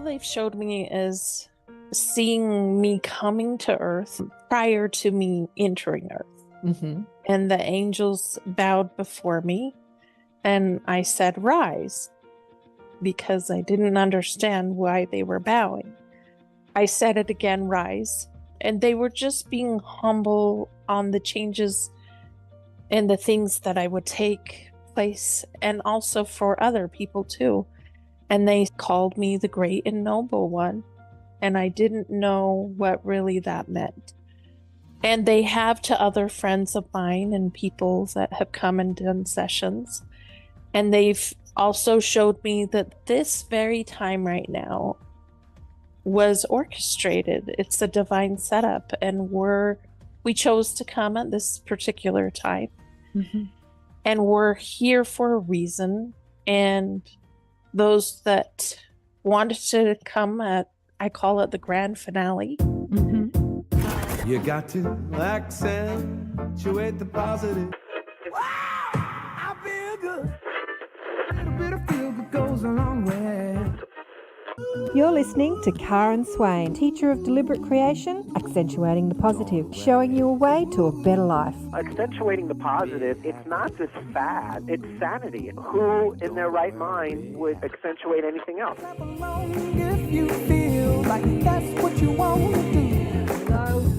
all they've showed me is seeing me coming to Earth prior to me entering Earth. Mm-hmm. And the angels bowed before me, and I said, "Rise," because I didn't understand why they were bowing. I said it again, "Rise." And they were just being humble on the changes and the things that I would take place, and also for other people too. And they called me the great and noble one. And I didn't know what really that meant. And they have to other friends of mine and people that have come and done sessions. And they've also showed me that this very time right now was orchestrated. It's a divine setup, and we chose to come at this particular time. Mm-hmm. And we're here for a reason. And those that wanted to come at, I call it the grand finale. Mm-hmm. You got to accentuate the positive. Wow, I feel good. A little bit of feel good goes a long way. You're listening to Karen Swain, teacher of deliberate creation, accentuating the positive, showing you a way to a better life. Accentuating the positive, it's not just fad, it's sanity. Who in their right mind would accentuate anything else? If you feel like that's what you want to do.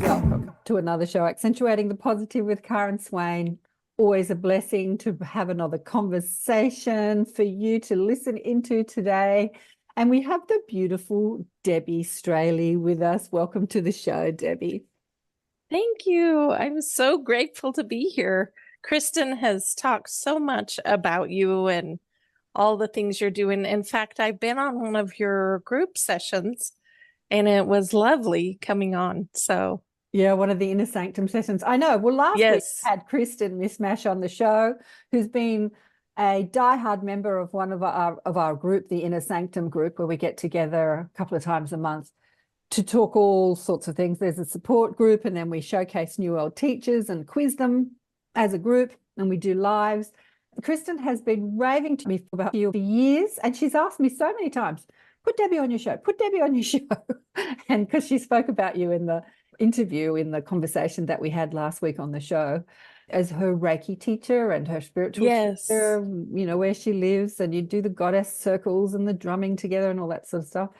Welcome to another show, Accentuating the Positive with Karen Swain. Always a blessing to have another conversation for you to listen into today. And we have the beautiful Debbie Straley with us. Welcome to the show, Debbie. Thank you. I'm so grateful to be here. Kristen has talked so much about you and all the things you're doing. In fact, I've been on one of your group sessions, and it was lovely coming on. So yeah, one of the Inner Sanctum sessions. I know. Well, last week we had Kristen Mishmash on the show, who's been a diehard member of one of our group, the Inner Sanctum group, where we get together a couple of times a month to talk all sorts of things. There's a support group, and then we showcase new world teachers and quiz them as a group, and we do lives. Kristen has been raving to me about you for years, and she's asked me so many times, put Debbie on your show, put Debbie on your show. And because she spoke about you in the interview, in the conversation that we had last week on the show, as her Reiki teacher and her spiritual teacher, you know, where she lives, and you do the goddess circles and the drumming together and all that sort of stuff.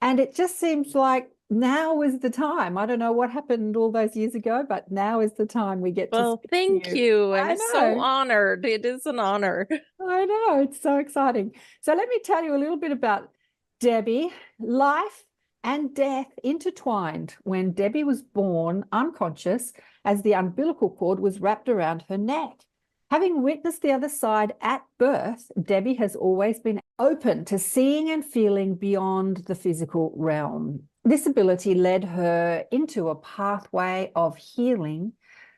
And it just seems like now is the time. I don't know what happened all those years ago, but now is the time we get to. Well, thank you. I'm so honored. It is an honor. I know. It's so exciting. So let me tell you a little bit about Debbie. Life and death intertwined when Debbie was born unconscious as the umbilical cord was wrapped around her neck. Having witnessed the other side at birth, Debbie has always been open to seeing and feeling beyond the physical realm. This ability led her into a pathway of healing.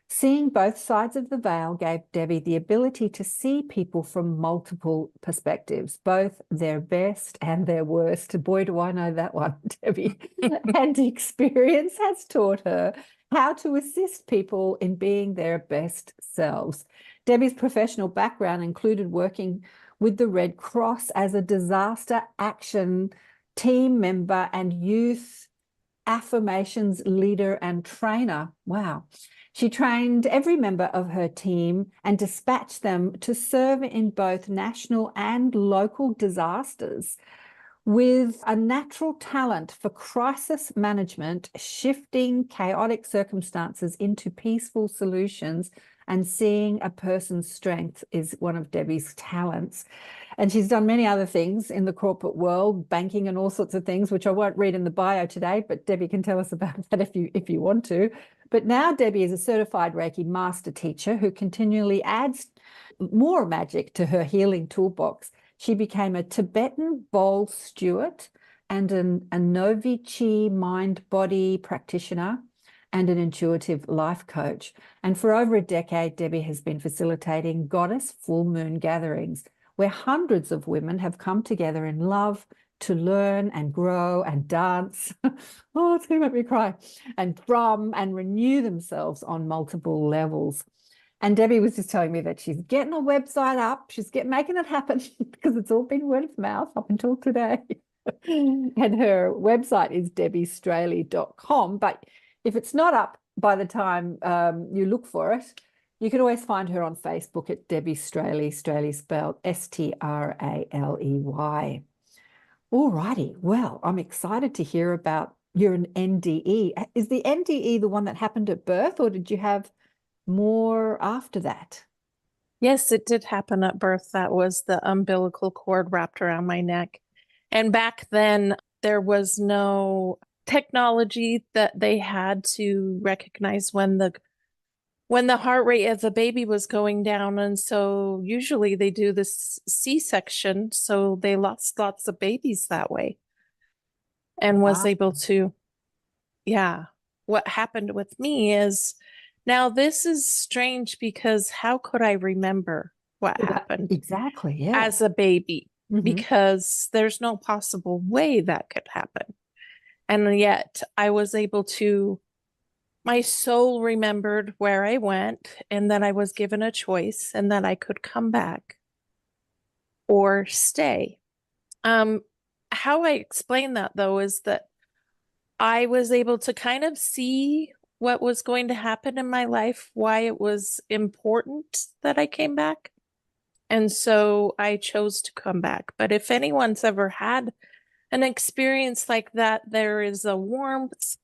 Seeing both sides of the veil gave Debbie the ability to see people from multiple perspectives, both their best and their worst. Boy, do I know that one, Debbie. And experience has taught her how to assist people in being their best selves. Debbie's professional background included working with the Red Cross as a disaster action team member and youth affirmations leader and trainer. Wow. She trained every member of her team and dispatched them to serve in both national and local disasters. With a natural talent for crisis management, shifting chaotic circumstances into peaceful solutions, and seeing a person's strength is one of Debbie's talents. And she's done many other things in the corporate world, banking and all sorts of things, which I won't read in the bio today, but Debbie can tell us about that if you want to. But now Debbie is a certified Reiki master teacher who continually adds more magic to her healing toolbox. She became a Tibetan bowl steward and a Novi Chi mind-body practitioner and an intuitive life coach. And for over a decade, Debbie has been facilitating goddess full moon gatherings, where hundreds of women have come together in love to learn and grow and dance. Oh, it's going to make me cry. And drum and renew themselves on multiple levels. And Debbie was just telling me that she's getting a website up. She's making it happen because it's all been word of mouth up until today. And her website is debbiestraley.com. But if it's not up by the time you look for it, you can always find her on Facebook at Debbie Straley, Straley spelled Straley. All righty. Well, I'm excited to hear about you're an NDE. Is the NDE the one that happened at birth, or did you have more after that? Yes, it did happen at birth. That was the umbilical cord wrapped around my neck. And back then, there was no technology that they had to recognize when the heart rate of the baby was going down. And so usually they do this C-section, so they lost lots of babies that way. And was able to, yeah. What happened with me is, now this is strange because how could I remember what happened Exactly, yeah. as a baby? Because there's no possible way that could happen. And yet I was able to, my soul remembered where I went, and then I was given a choice, and that I could come back or stay. How I explain that though is that I was able to kind of see what was going to happen in my life, why it was important that I came back. And so I chose to come back. But if anyone's ever had an experience like that, there is a warmth,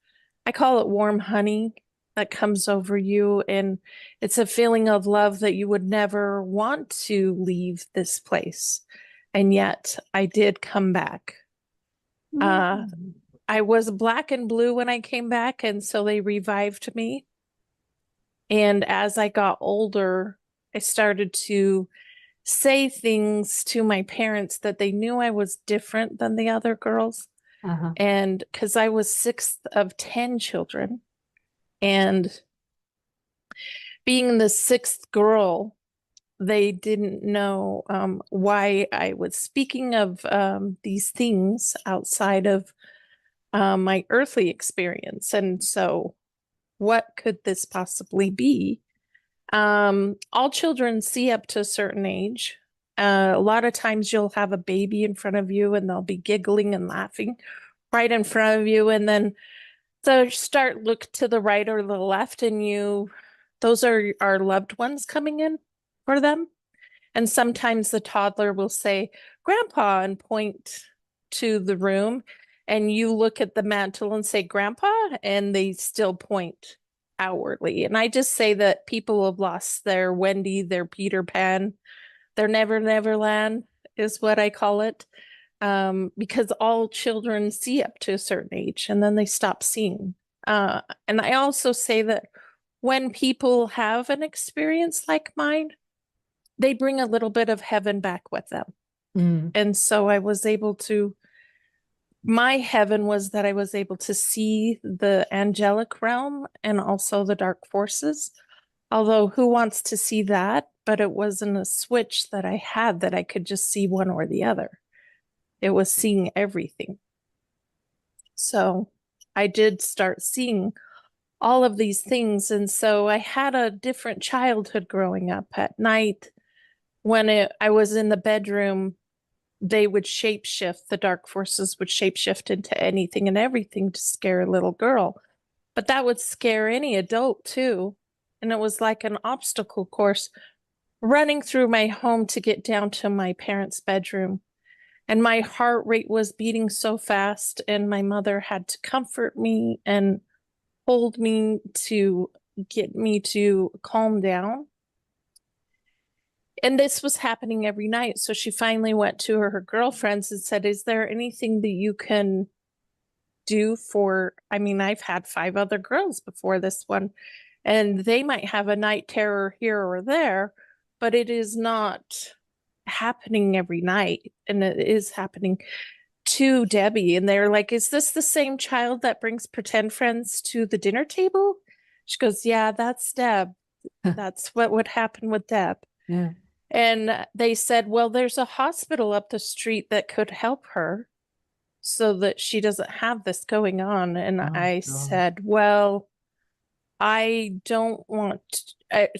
I call it warm honey, that comes over you. And it's a feeling of love that you would never want to leave this place. And yet I did come back. I was black and blue when I came back, and so they revived me. And as I got older, I started to say things to my parents that they knew I was different than the other girls. And because I was 6th of 10 children, and being the 6th girl, they didn't know why I was speaking of these things outside of my earthly experience. And so what could this possibly be? All children see up to a certain age. A lot of times you'll have a baby in front of you and they'll be giggling and laughing right in front of you. And then so start look to the right or the left, and those are our loved ones coming in for them. And sometimes the toddler will say, Grandpa, and point to the room. And you look at the mantle and say, Grandpa, and they still point outwardly. And I just say that people have lost their Wendy, their Peter Pan, their Never Neverland is what I call it. Because all children see up to a certain age and then they stop seeing. And I also say that when people have an experience like mine, they bring a little bit of heaven back with them. And so I was able to, my heaven was that I was able to see the angelic realm and also the dark forces. Although who wants to see that? But it wasn't a switch that I had that I could just see one or the other. It was seeing everything. So I did start seeing all of these things. And so I had a different childhood growing up. At night, when I was in the bedroom, they would shapeshift, the dark forces would shapeshift into anything and everything to scare a little girl. But that would scare any adult too. And it was like an obstacle course running through my home to get down to my parents' bedroom. And my heart rate was beating so fast, and my mother had to comfort me and hold me to get me to calm down. And this was happening every night. So she finally went to her girlfriends and said, is there anything that you can do for, I mean, I've had 5 other girls before this one, and they might have a night terror here or there, but it is not happening every night. And it is happening to Debbie. And they're like, is this the same child that brings pretend friends to the dinner table? She goes, yeah, that's Deb. That's what would happen with Deb. Yeah. And they said, well, there's a hospital up the street that could help her so that she doesn't have this going on. And I said, well, I don't want,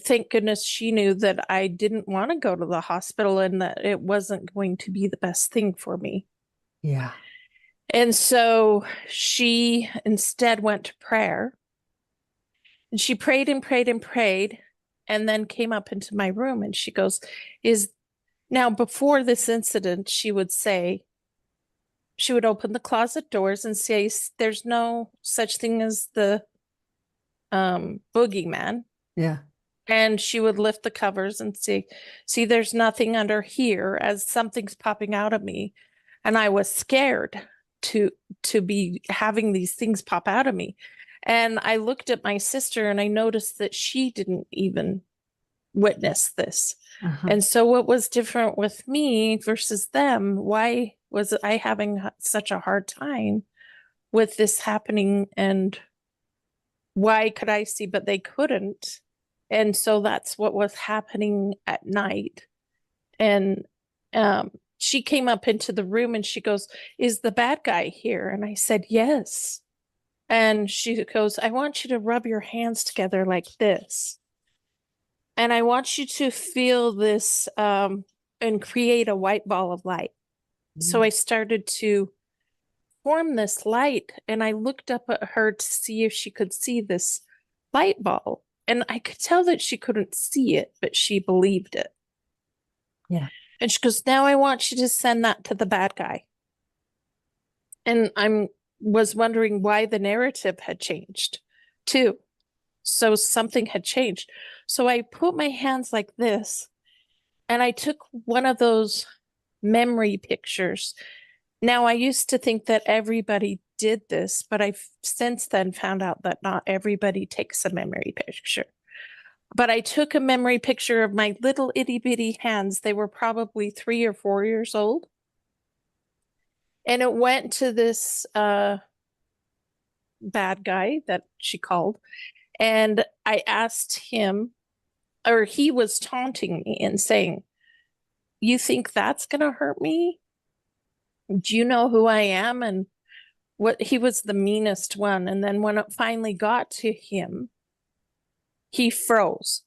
thank goodness she knew that I didn't want to go to the hospital and that it wasn't going to be the best thing for me. Yeah. And so she instead went to prayer, and she prayed and prayed and prayed, and then came up into my room, and she goes, now before this incident, she would open the closet doors and say, there's no such thing as the boogeyman. Yeah. And she would lift the covers and see, there's nothing under here, as something's popping out of me. And I was scared to be having these things pop out of me. And I looked at my sister and I noticed that she didn't even witness this. And so what was different with me versus them? Why was I having such a hard time with this happening? And why could I see, but they couldn't? And so that's what was happening at night. And she came up into the room and she goes, is the bad guy here? And I said, yes. And she goes, I want you to rub your hands together like this. And I want you to feel this and create a white ball of light. So I started to form this light, and I looked up at her to see if she could see this light ball. And I could tell that she couldn't see it, but she believed it. Yeah. And she goes, now I want you to send that to the bad guy. And was wondering why the narrative had changed too. So something had changed. So I put my hands like this, and I took one of those memory pictures. Now, I used to think that everybody did this, but I've since then found out that not everybody takes a memory picture. But I took a memory picture of my little itty bitty hands. They were probably 3 or 4 years old. And it went to this bad guy that she called. And I asked him, or he was taunting me and saying, you think that's going to hurt me? Do you know who I am? And what, he was the meanest one. And then when it finally got to him, he froze.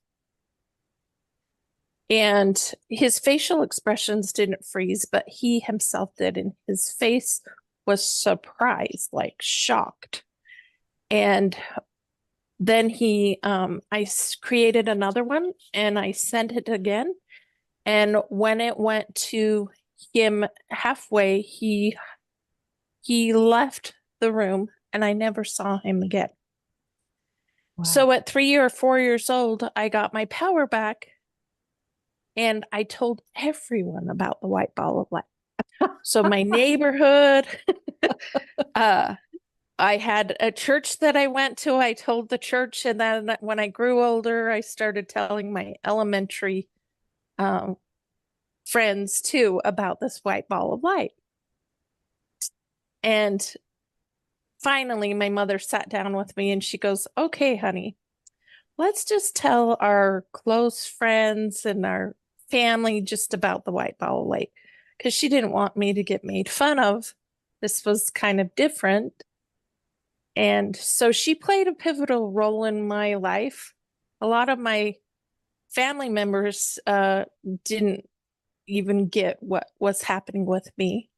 And his facial expressions didn't freeze, but he himself did. And his face was surprised, like shocked. And then I created another one and I sent it again. And when it went to him halfway, he left the room and I never saw him again. Wow. So at 3 or 4 years old, I got my power back and I told everyone about the white ball of light. So my neighborhood, I had a church that I went to. I told the church, and then when I grew older, I started telling my elementary friends too about this white ball of light. And finally, my mother sat down with me and she goes, okay, honey, let's just tell our close friends and our family just about the white ball of light, because she didn't want me to get made fun of. This was kind of different. And so she played a pivotal role in my life. A lot of my family members didn't even get what was happening with me.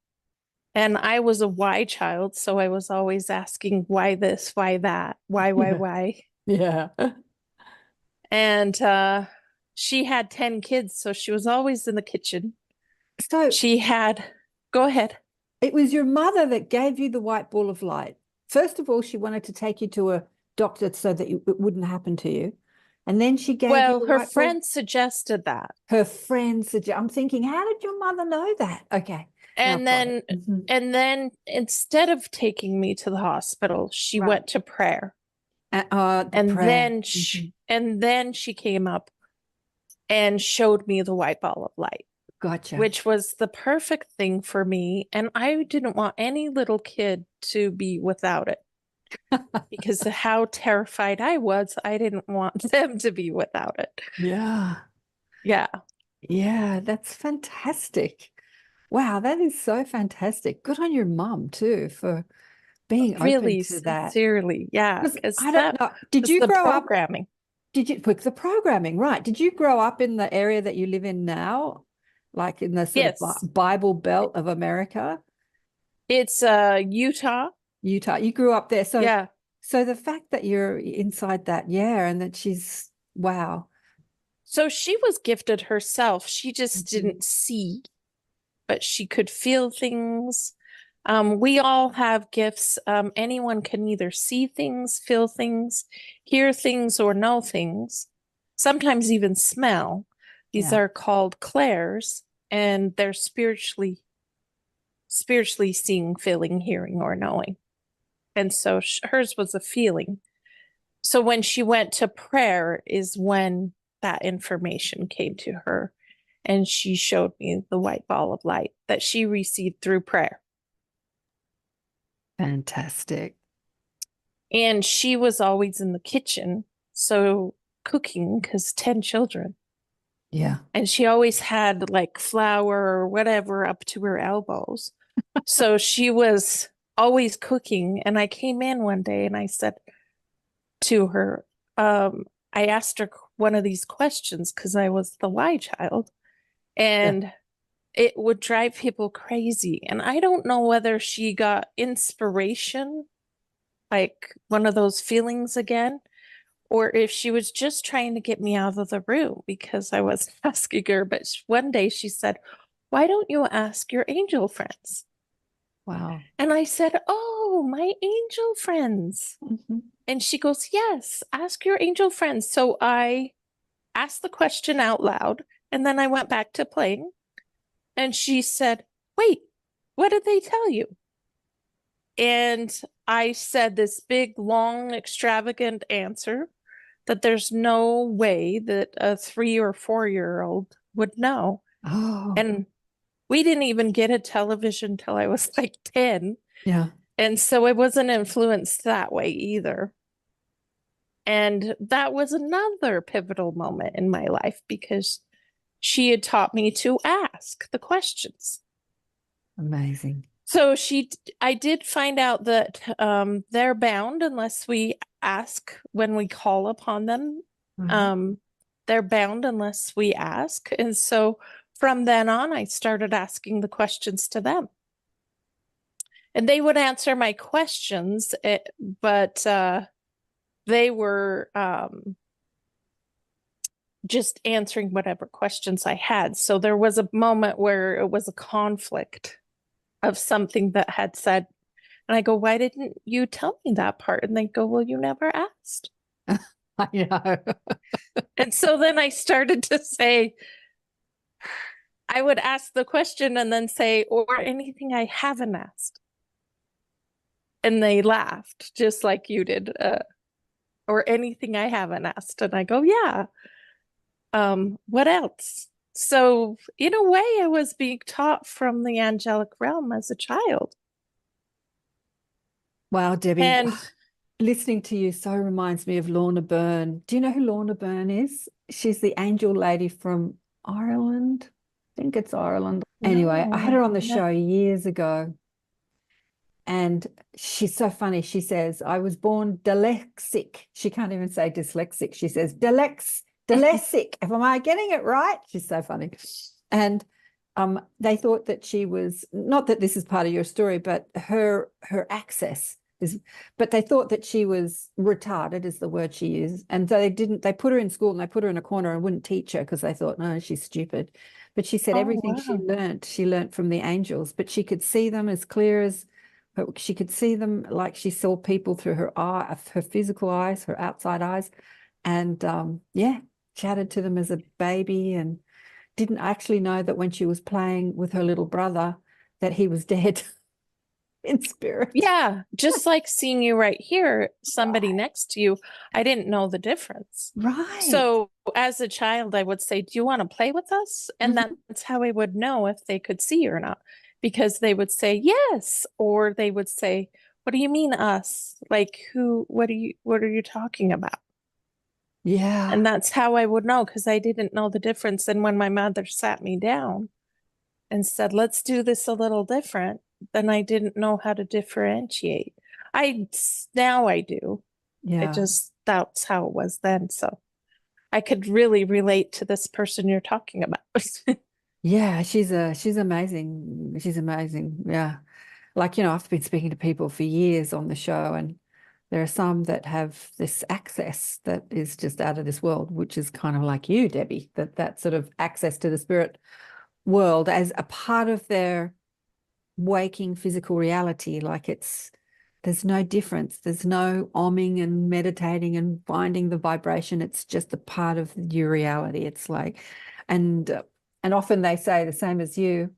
And I was a why child, so I was always asking why this, why that, why? Yeah. And she had 10 kids, so she was always in the kitchen. So go ahead. It was your mother that gave you the white ball of light. First of all, she wanted to take you to a doctor so that it wouldn't happen to you. And then she gave you the her white friend ball. Suggested that. Her friend suggested. I'm thinking, how did your mother know that? Okay. And then instead of taking me to the hospital, she went to prayer. Then she came up and showed me the white ball of light. Gotcha. Which was the perfect thing for me. And I didn't want any little kid to be without it. Because of how terrified I was, I didn't want them to be without it. Yeah. Yeah. Yeah, that's fantastic. Wow, that is so fantastic. Good on your mom too for being really open to that. Sincerely, yeah. Because I don't know. Did you grow up? Did you pick the programming, right? Did you grow up in the area that you live in now, like in the sort of Bible Belt of America? It's Utah. Utah. You grew up there. So, Yeah. so the fact that you're inside that, yeah, and that she's, wow. So she was gifted herself. She just Mhm. didn't see, but she could feel things. We all have gifts. Anyone can either see things, feel things, hear things, or know things. Sometimes even smell. These Yeah. are called clairs, and they're spiritually seeing, feeling, hearing, or knowing. And so hers was a feeling. So when she went to prayer is when that information came to her. And she showed me the white ball of light that she received through prayer. Fantastic. And she was always in the kitchen, so cooking, because 10 children. Yeah. And she always had like flour or whatever up to her elbows. So she was always cooking. And I came in one day and I said to her, I asked her one of these questions because I was the why child. And it would drive people crazy. And I don't know whether she got inspiration, like one of those feelings again, or if she was just trying to get me out of the room because I was asking her. But one day she said, "Why don't you ask your angel friends?" Wow. And I said, "Oh, my angel friends." Mhm. And she goes, "Yes, ask your angel friends." So I asked the question out loud, and then I went back to playing. And she said, "Wait, what did they tell you?" And I said this big, long, extravagant answer that there's no way that a 3 or 4-year-old would know. Oh, And we didn't even get a television till I was like 10. yeah. And so I wasn't influenced that way either. And that was another pivotal moment in my life because she had taught me to ask the questions. Amazing. So I did find out that they're bound unless we ask when we call upon them. Mhm. They're bound unless we ask. And so from then on, I started asking the questions to them. And they would answer my questions, but they were just answering whatever questions I had. So there was a moment where it was a conflict of something that had said, and I go, "Why didn't you tell me that part?" And they go, "Well, you never asked." I know. And so then I started to say, I would ask the question and then say, "Or anything I haven't asked." And they laughed just like you did, or anything I haven't asked. And I go, "Yeah. What else?" So in a way, I was being taught from the angelic realm as a child. Wow, Debbie, And listening to you so reminds me of Lorna Byrne. Do you know who Lorna Byrne is? She's the angel lady from Ireland. I think it's Ireland. Anyway, I had her on the show years ago. And she's so funny. She says, "I was born dyslexic." She can't even say dyslexic. She says, dyslexic. Am I getting it right? She's so funny. And they thought that she was, not that this is part of your story, but her access is, but they thought that she was retarded is the word she used. And so they put her in school and they put her in a corner and wouldn't teach her because they thought, no, she's stupid. But she said everything she learned from the angels, but she could see them as clear as, she could see them like she saw people through her physical eyes, her outside eyes. And yeah, chatted to them as a baby and didn't actually know that when she was playing with her little brother that he was dead in spirit. Yeah, just like seeing you right here, somebody next to you, I didn't know the difference. Right. So as a child, I would say, "Do you want to play with us?" And that's how I would know if they could see or not, because they would say yes, or they would say, "What do you mean us? Like who, what are you talking about?" Yeah. And that's how I would know because I didn't know the difference. And when my mother sat me down and said, "Let's do this a little different," then I didn't know how to differentiate. Now I do. Yeah. That's how it was then. So I could really relate to this person you're talking about. Yeah, she's amazing. She's amazing. Yeah. Like, you know, I've been speaking to people for years on the show, and there are some that have this access that is just out of this world, which is kind of like you, Debbie, that sort of access to the spirit world as a part of their waking physical reality. Like there's no difference. There's no oming and meditating and finding the vibration. It's just a part of your reality. It's like, and often they say the same as you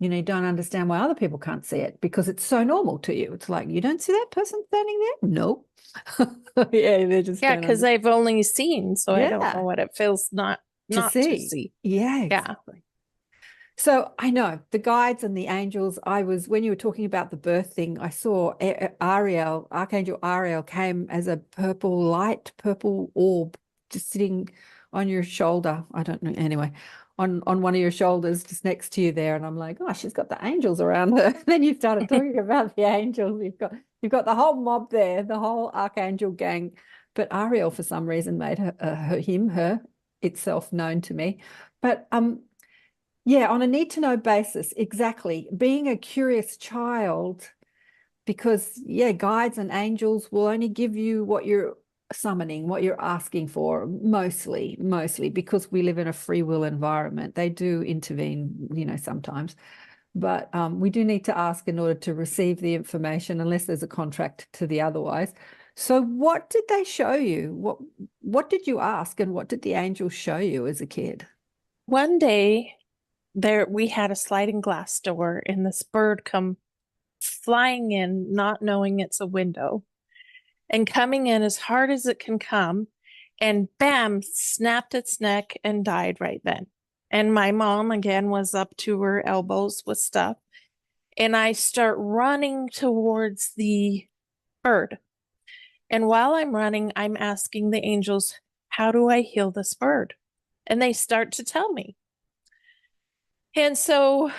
know, you don't understand why other people can't see it because it's so normal to you. It's like, you don't see that person standing there? No. Yeah, they just Yeah, don't because I've only seen, so I don't know Yeah. what it feels not to see. see. Yeah, Yeah. exactly. So I know the guides and the angels. When you were talking about the birth thing, I saw Ariel, Archangel Ariel came as a light purple orb just sitting on your shoulder. I don't know. Anyway, on one of your shoulders, just next to you there. And I'm like, oh, she's got the angels around her. Then you started talking about the angels. You've got the whole mob there, the whole Archangel gang. But Ariel, for some reason, made her itself known to me. But yeah, on a need-to-know basis, exactly. Being a curious child, because, yeah, guides and angels will only give you what you're summoning, what you're asking for, mostly, because we live in a free will environment. They do intervene, you know, sometimes. But we do need to ask in order to receive the information, unless there's a contract to the otherwise. So what did they show you? What did you ask, and what did the angels show you as a kid? One day we had a sliding glass door and this bird come flying in, not knowing it's a window, and coming in as hard as it can come, and bam, snapped its neck and died right then. And my mom again was up to her elbows with stuff, and I start running towards the bird. And while I'm running, I'm asking the angels, how do I heal this bird? And they start to tell me. And so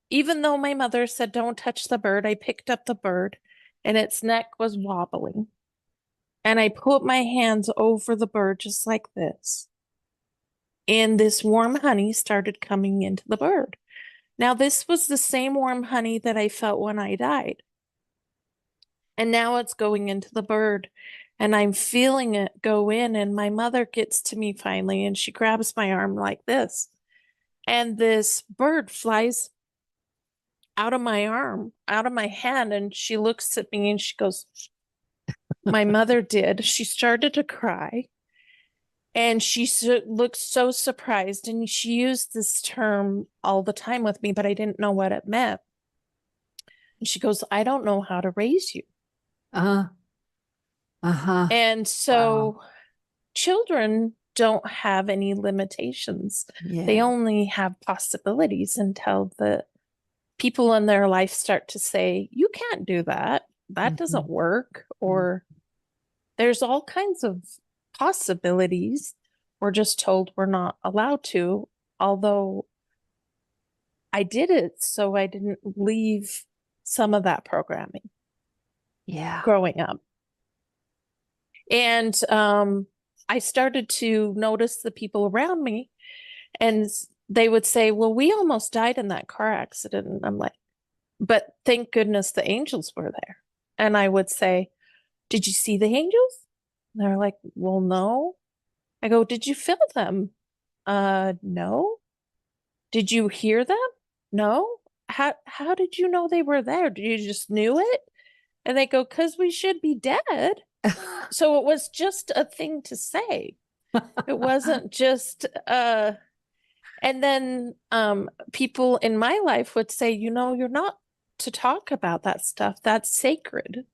even though my mother said, don't touch the bird, I picked up the bird and its neck was wobbling. And I put my hands over the bird just like this. And this warm honey started coming into the bird. Now, this was the same warm honey that I felt when I died. And now it's going into the bird. And I'm feeling it go in. And my mother gets to me finally, and she grabs my arm like this. And this bird flies out of my arm, out of my hand. And she looks at me and she goes, my mother did. She started to cry. And she looked so surprised. And she used this term all the time with me, but I didn't know what it meant. And she goes, I don't know how to raise you. And so children don't have any limitations. Yeah. They only have possibilities until the people in their life start to say, you can't do that. That doesn't work. Or there's all kinds of possibilities. We're just told we're not allowed to, although I did it so I didn't leave some of that programming. Yeah. Growing up. And I started to notice the people around me, and they would say, well, we almost died in that car accident. And I'm like, but thank goodness the angels were there. And I would say, did you see the angels? And they're like, well, no. I go, did you feel them? No. Did you hear them? No. How did you know they were there? Did you just knew it? And they go, because we should be dead. So it was just a thing to say. It wasn't just and then people in my life would say, you know, you're not to talk about that stuff. That's sacred.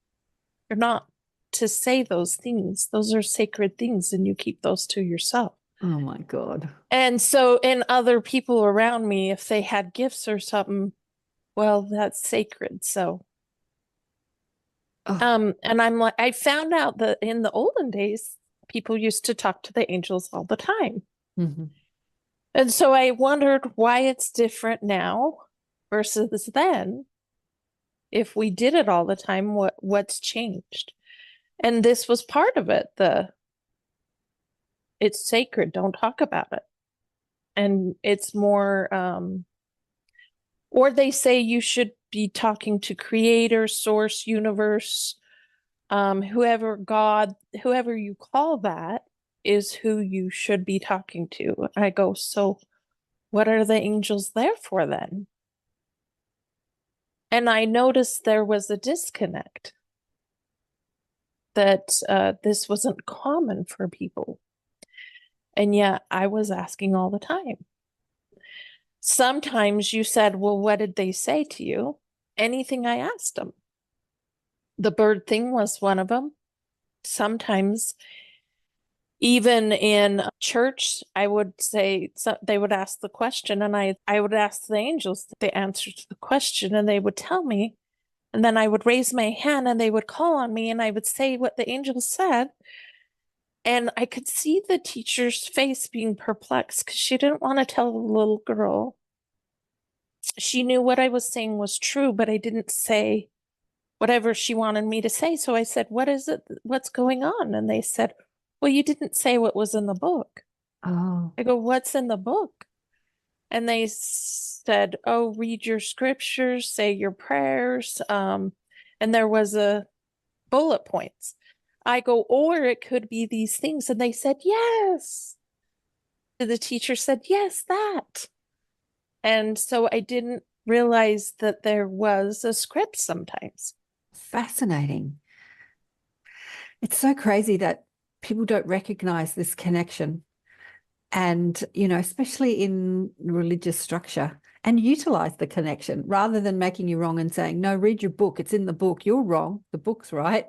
You're not to say those things. Those are sacred things, and you keep those to yourself. Oh my God. And so in other people around me, if they had gifts or something, well, that's sacred. So and I'm like, I found out that in the olden days, people used to talk to the angels all the time. And so I wondered why it's different now versus then. If we did it all the time, what's changed? And this was part of it. It's sacred, don't talk about it. And it's more or they say you should be talking to creator, source, universe, whoever, God, whoever you call that is who you should be talking to. I go, so what are the angels there for then? And I noticed there was a disconnect, that this wasn't common for people. And yet I was asking all the time. Sometimes you said, well, what did they say to you? Anything I asked them. The bird thing was one of them. Sometimes, even in church, I would say, so they would ask the question, and I would ask the angels the answer to the question, and they would tell me. And then I would raise my hand, and they would call on me, and I would say what the angels said. And I could see the teacher's face being perplexed because she didn't want to tell the little girl. She knew what I was saying was true, but I didn't say whatever she wanted me to say. So I said, what is it? What's going on? And they said, well, you didn't say what was in the book. Oh. I go, what's in the book? And they said, oh, read your scriptures, say your prayers. And there was a bullet points. I go, or it could be these things. And they said, yes. The teacher said, yes, that. And so I didn't realize that there was a script sometimes. Fascinating. It's so crazy that people don't recognize this connection, and, you know, especially in religious structure, and utilize the connection rather than making you wrong and saying, no, read your book. It's in the book. You're wrong. The book's right.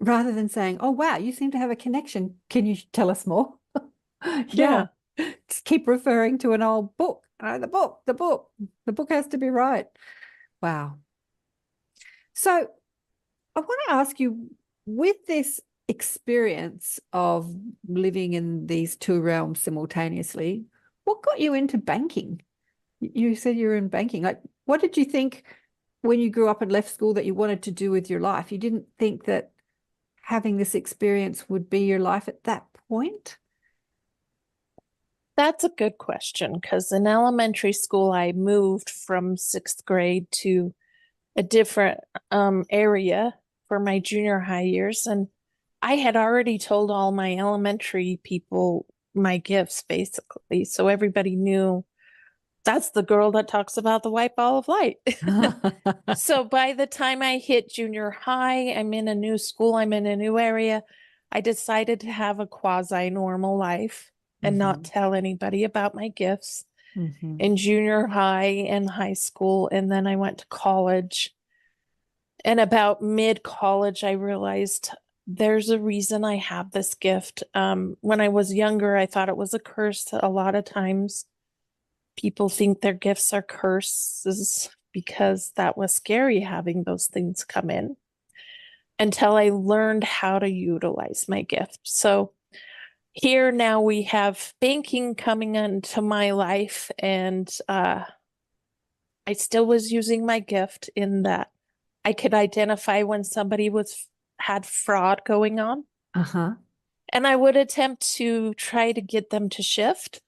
Rather than saying, oh, wow, you seem to have a connection. Can you tell us more? Yeah. Just keep referring to an old book. The book has to be right. Wow. So I want to ask you, with this experience of living in these two realms simultaneously, what got you into banking? You said you were in banking. Like, what did you think when you grew up and left school that you wanted to do with your life? You didn't think that having this experience would be your life at that point? That's a good question, because in elementary school, I moved from 6th grade to a different area for my junior high years. And I had already told all my elementary people my gifts, basically. So everybody knew that's the girl that talks about the white ball of light. So by the time I hit junior high, I'm in a new school, I'm in a new area. I decided to have a quasi-normal life and not tell anybody about my gifts in junior high and high school. And then I went to college. And about mid-college, I realized there's a reason I have this gift. When I was younger, I thought it was a curse. A lot of times people think their gifts are curses because that was scary having those things come in, until I learned how to utilize my gift. So here now we have banking coming into my life, and I still was using my gift in that I could identify when somebody had fraud going on. And I would attempt to try to get them to shift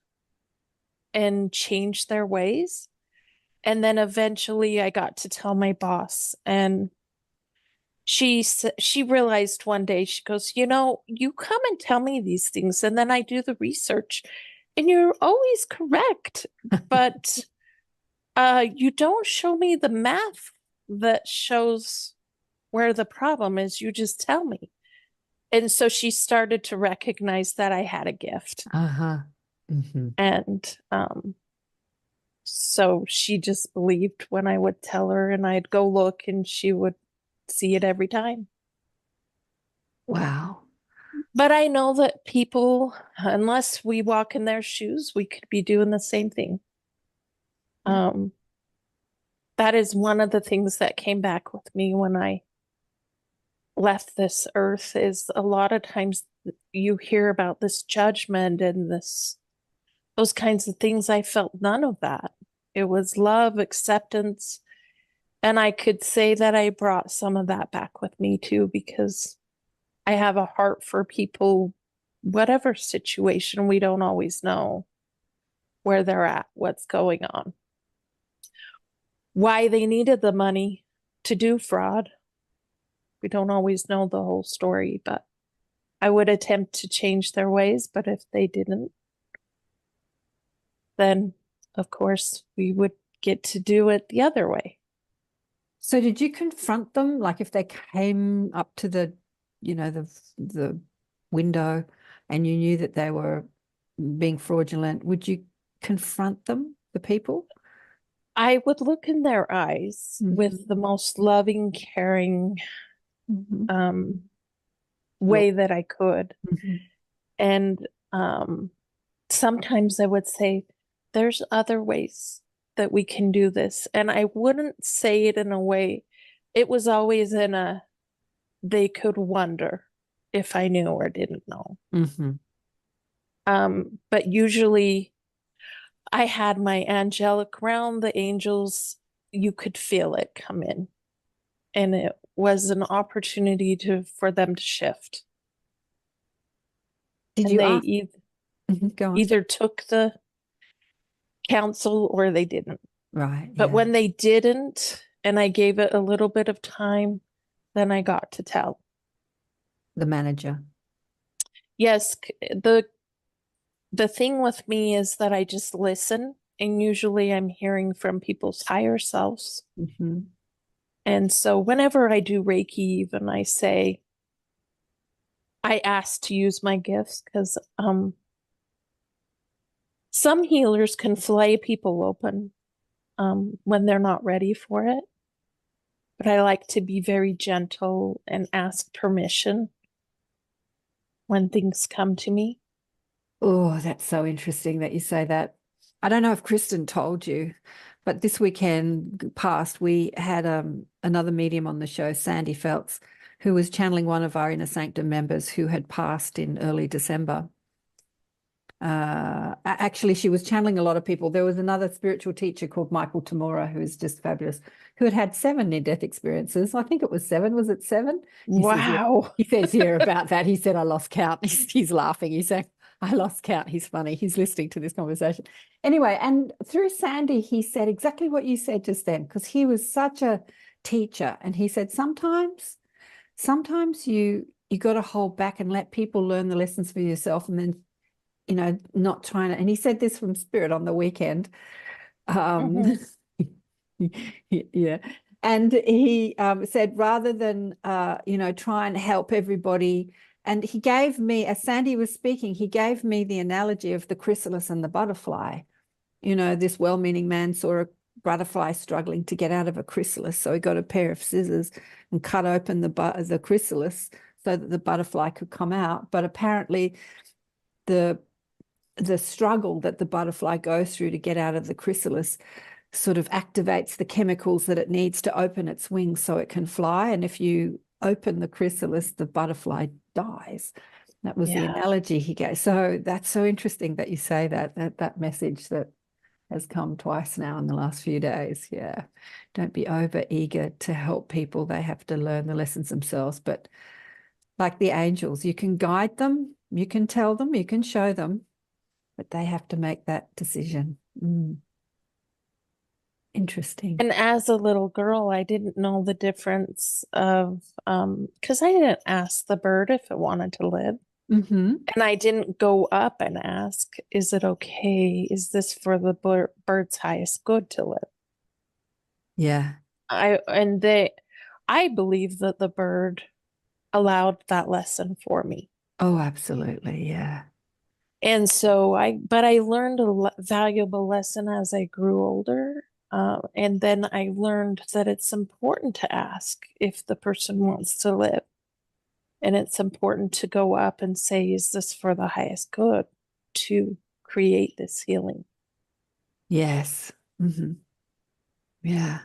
and change their ways. And then eventually I got to tell my boss, and she realized one day, she goes, you know, you come and tell me these things, and then I do the research, and you're always correct, but you don't show me the math that shows where the problem is. You just tell me. And so she started to recognize that I had a gift. And so she just believed when I would tell her, and I'd go look, and she would see it every time. Wow. But I know that people, unless we walk in their shoes, we could be doing the same thing. That is one of the things that came back with me when I left this earth, is a lot of times you hear about this judgment and those kinds of things. I felt none of that. It was love, acceptance. And I could say that I brought some of that back with me too, because I have a heart for people, whatever situation. We don't always know where they're at, what's going on. why they needed the money to do fraud. We don't always know the whole story, but I would attempt to change their ways. But if they didn't, then of course we would get to do it the other way. So did you confront them? Like if they came up to the, the window and you knew that they were being fraudulent, would you confront them, the people? I would look in their eyes with the most loving, caring way that I could. And sometimes I would say, there's other ways that we can do this. And I wouldn't say it in a way, it was always in a, they could wonder if I knew or didn't know. But usually I had my angelic realm, the angels, you could feel it come in. And it was an opportunity for them to shift. Did and you they ask? Go on. either took the counsel or they didn't. Right. But yeah. when they didn't, and I gave it a little bit of time, then I got to tell. The manager. Yes, the thing with me is that I just listen, and usually I'm hearing from people's higher selves. And so whenever I do Reiki, even I ask to use my gifts, because some healers can flay people open when they're not ready for it. But I like to be very gentle and ask permission when things come to me. Oh, that's so interesting that you say that. I don't know if Kristen told you, but this weekend past, we had another medium on the show, Sandy Feltz, who was channeling one of our Inner Sanctum members who had passed in early December. Actually, she was channeling a lot of people. There was another spiritual teacher called Michael Tamura, who is just fabulous, who had 7 near-death experiences. I think it was 7. Was it 7? Wow. He says here about that. He said, I lost count. He's laughing. He's saying, I lost count. He's funny. He's listening to this conversation. Anyway, and through Sandy, he said exactly what you said just then, because he was such a teacher. And he said, sometimes you got to hold back and let people learn the lessons for yourself, and then not trying to, and he said this from spirit on the weekend. Yeah. And he said, rather than, try and help everybody, and he gave me, as Sandy was speaking, he gave me the analogy of the chrysalis and the butterfly. This well-meaning man saw a butterfly struggling to get out of a chrysalis. So he got a pair of scissors and cut open the chrysalis so that the butterfly could come out. But apparently the struggle that the butterfly goes through to get out of the chrysalis sort of activates the chemicals that it needs to open its wings so it can fly. And if you open the chrysalis, the butterfly dies. That was the analogy he gave. So that's so interesting that you say that message that has come twice now in the last few days. Yeah. Don't be over eager to help people. They have to learn the lessons themselves. But like the angels, you can guide them, you can tell them, you can show them, but they have to make that decision. Interesting. And as a little girl, I didn't know the difference of, because I didn't ask the bird if it wanted to live. And I didn't go up and ask, is it okay? Is this for the bird's highest good to live? Yeah. I believe that the bird allowed that lesson for me. Oh, absolutely. Yeah. And so I learned a valuable lesson as I grew older. And then I learned that it's important to ask if the person wants to live. And it's important to go up and say, is this for the highest good to create this healing? Yes. Yeah.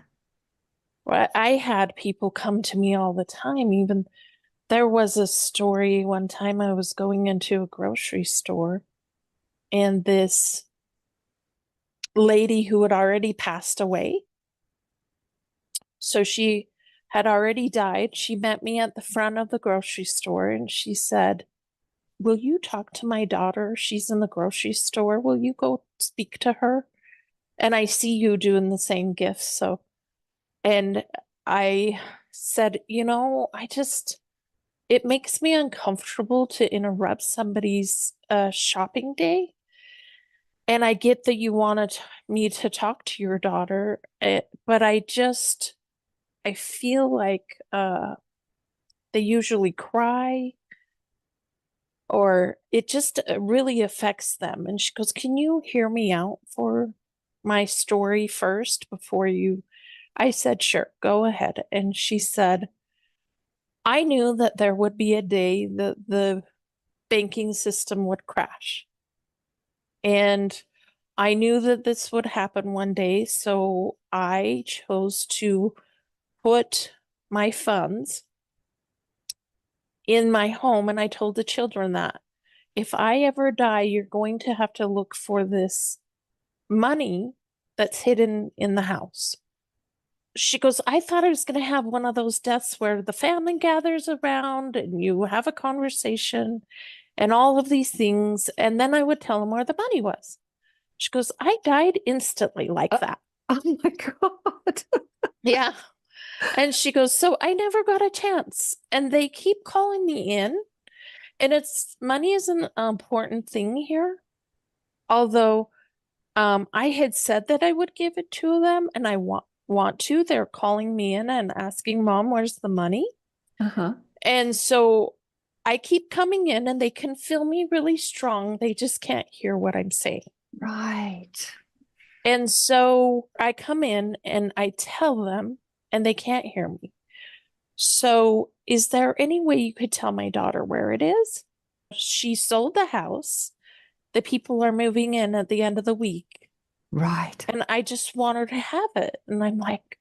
Well, I had people come to me all the time. Even there was a story one time I was going into a grocery store, and this lady who had already passed away, so she had already died, she met me at the front of the grocery store and she said, will you talk to my daughter? She's in the grocery store. Will you go speak to her? And I see you doing the same gifts. So And I said, it makes me uncomfortable to interrupt somebody's shopping day. And I get that you wanted me to talk to your daughter, but I feel like they usually cry, or it just really affects them. And she goes, "Can you hear me out for my story first before you?" I said, "Sure, go ahead." And she said, "I knew that there would be a day that the banking system would crash. And I knew that this would happen one day, so I chose to put my funds in my home, and I told the children that if I ever die, you're going to have to look for this money that's hidden in the house." She goes, "I thought I was going to have one of those deaths where the family gathers around and you have a conversation and all of these things, and then I would tell them where the money was." She goes, "I died instantly like that." Oh my God. Yeah. And she goes, "So I never got a chance. And they keep calling me in. And money is an important thing here. Although I had said that I would give it to them, and I want to. They're calling me in and asking, "Mom, where's the money?" Uh-huh. And so I keep coming in, and they can feel me really strong. They just can't hear what I'm saying. Right. And so I come in and I tell them, and they can't hear me. "So is there any way you could tell my daughter where it is? She sold the house. The people are moving in at the end of the week, Right. and I just want her to have it." And I'm like,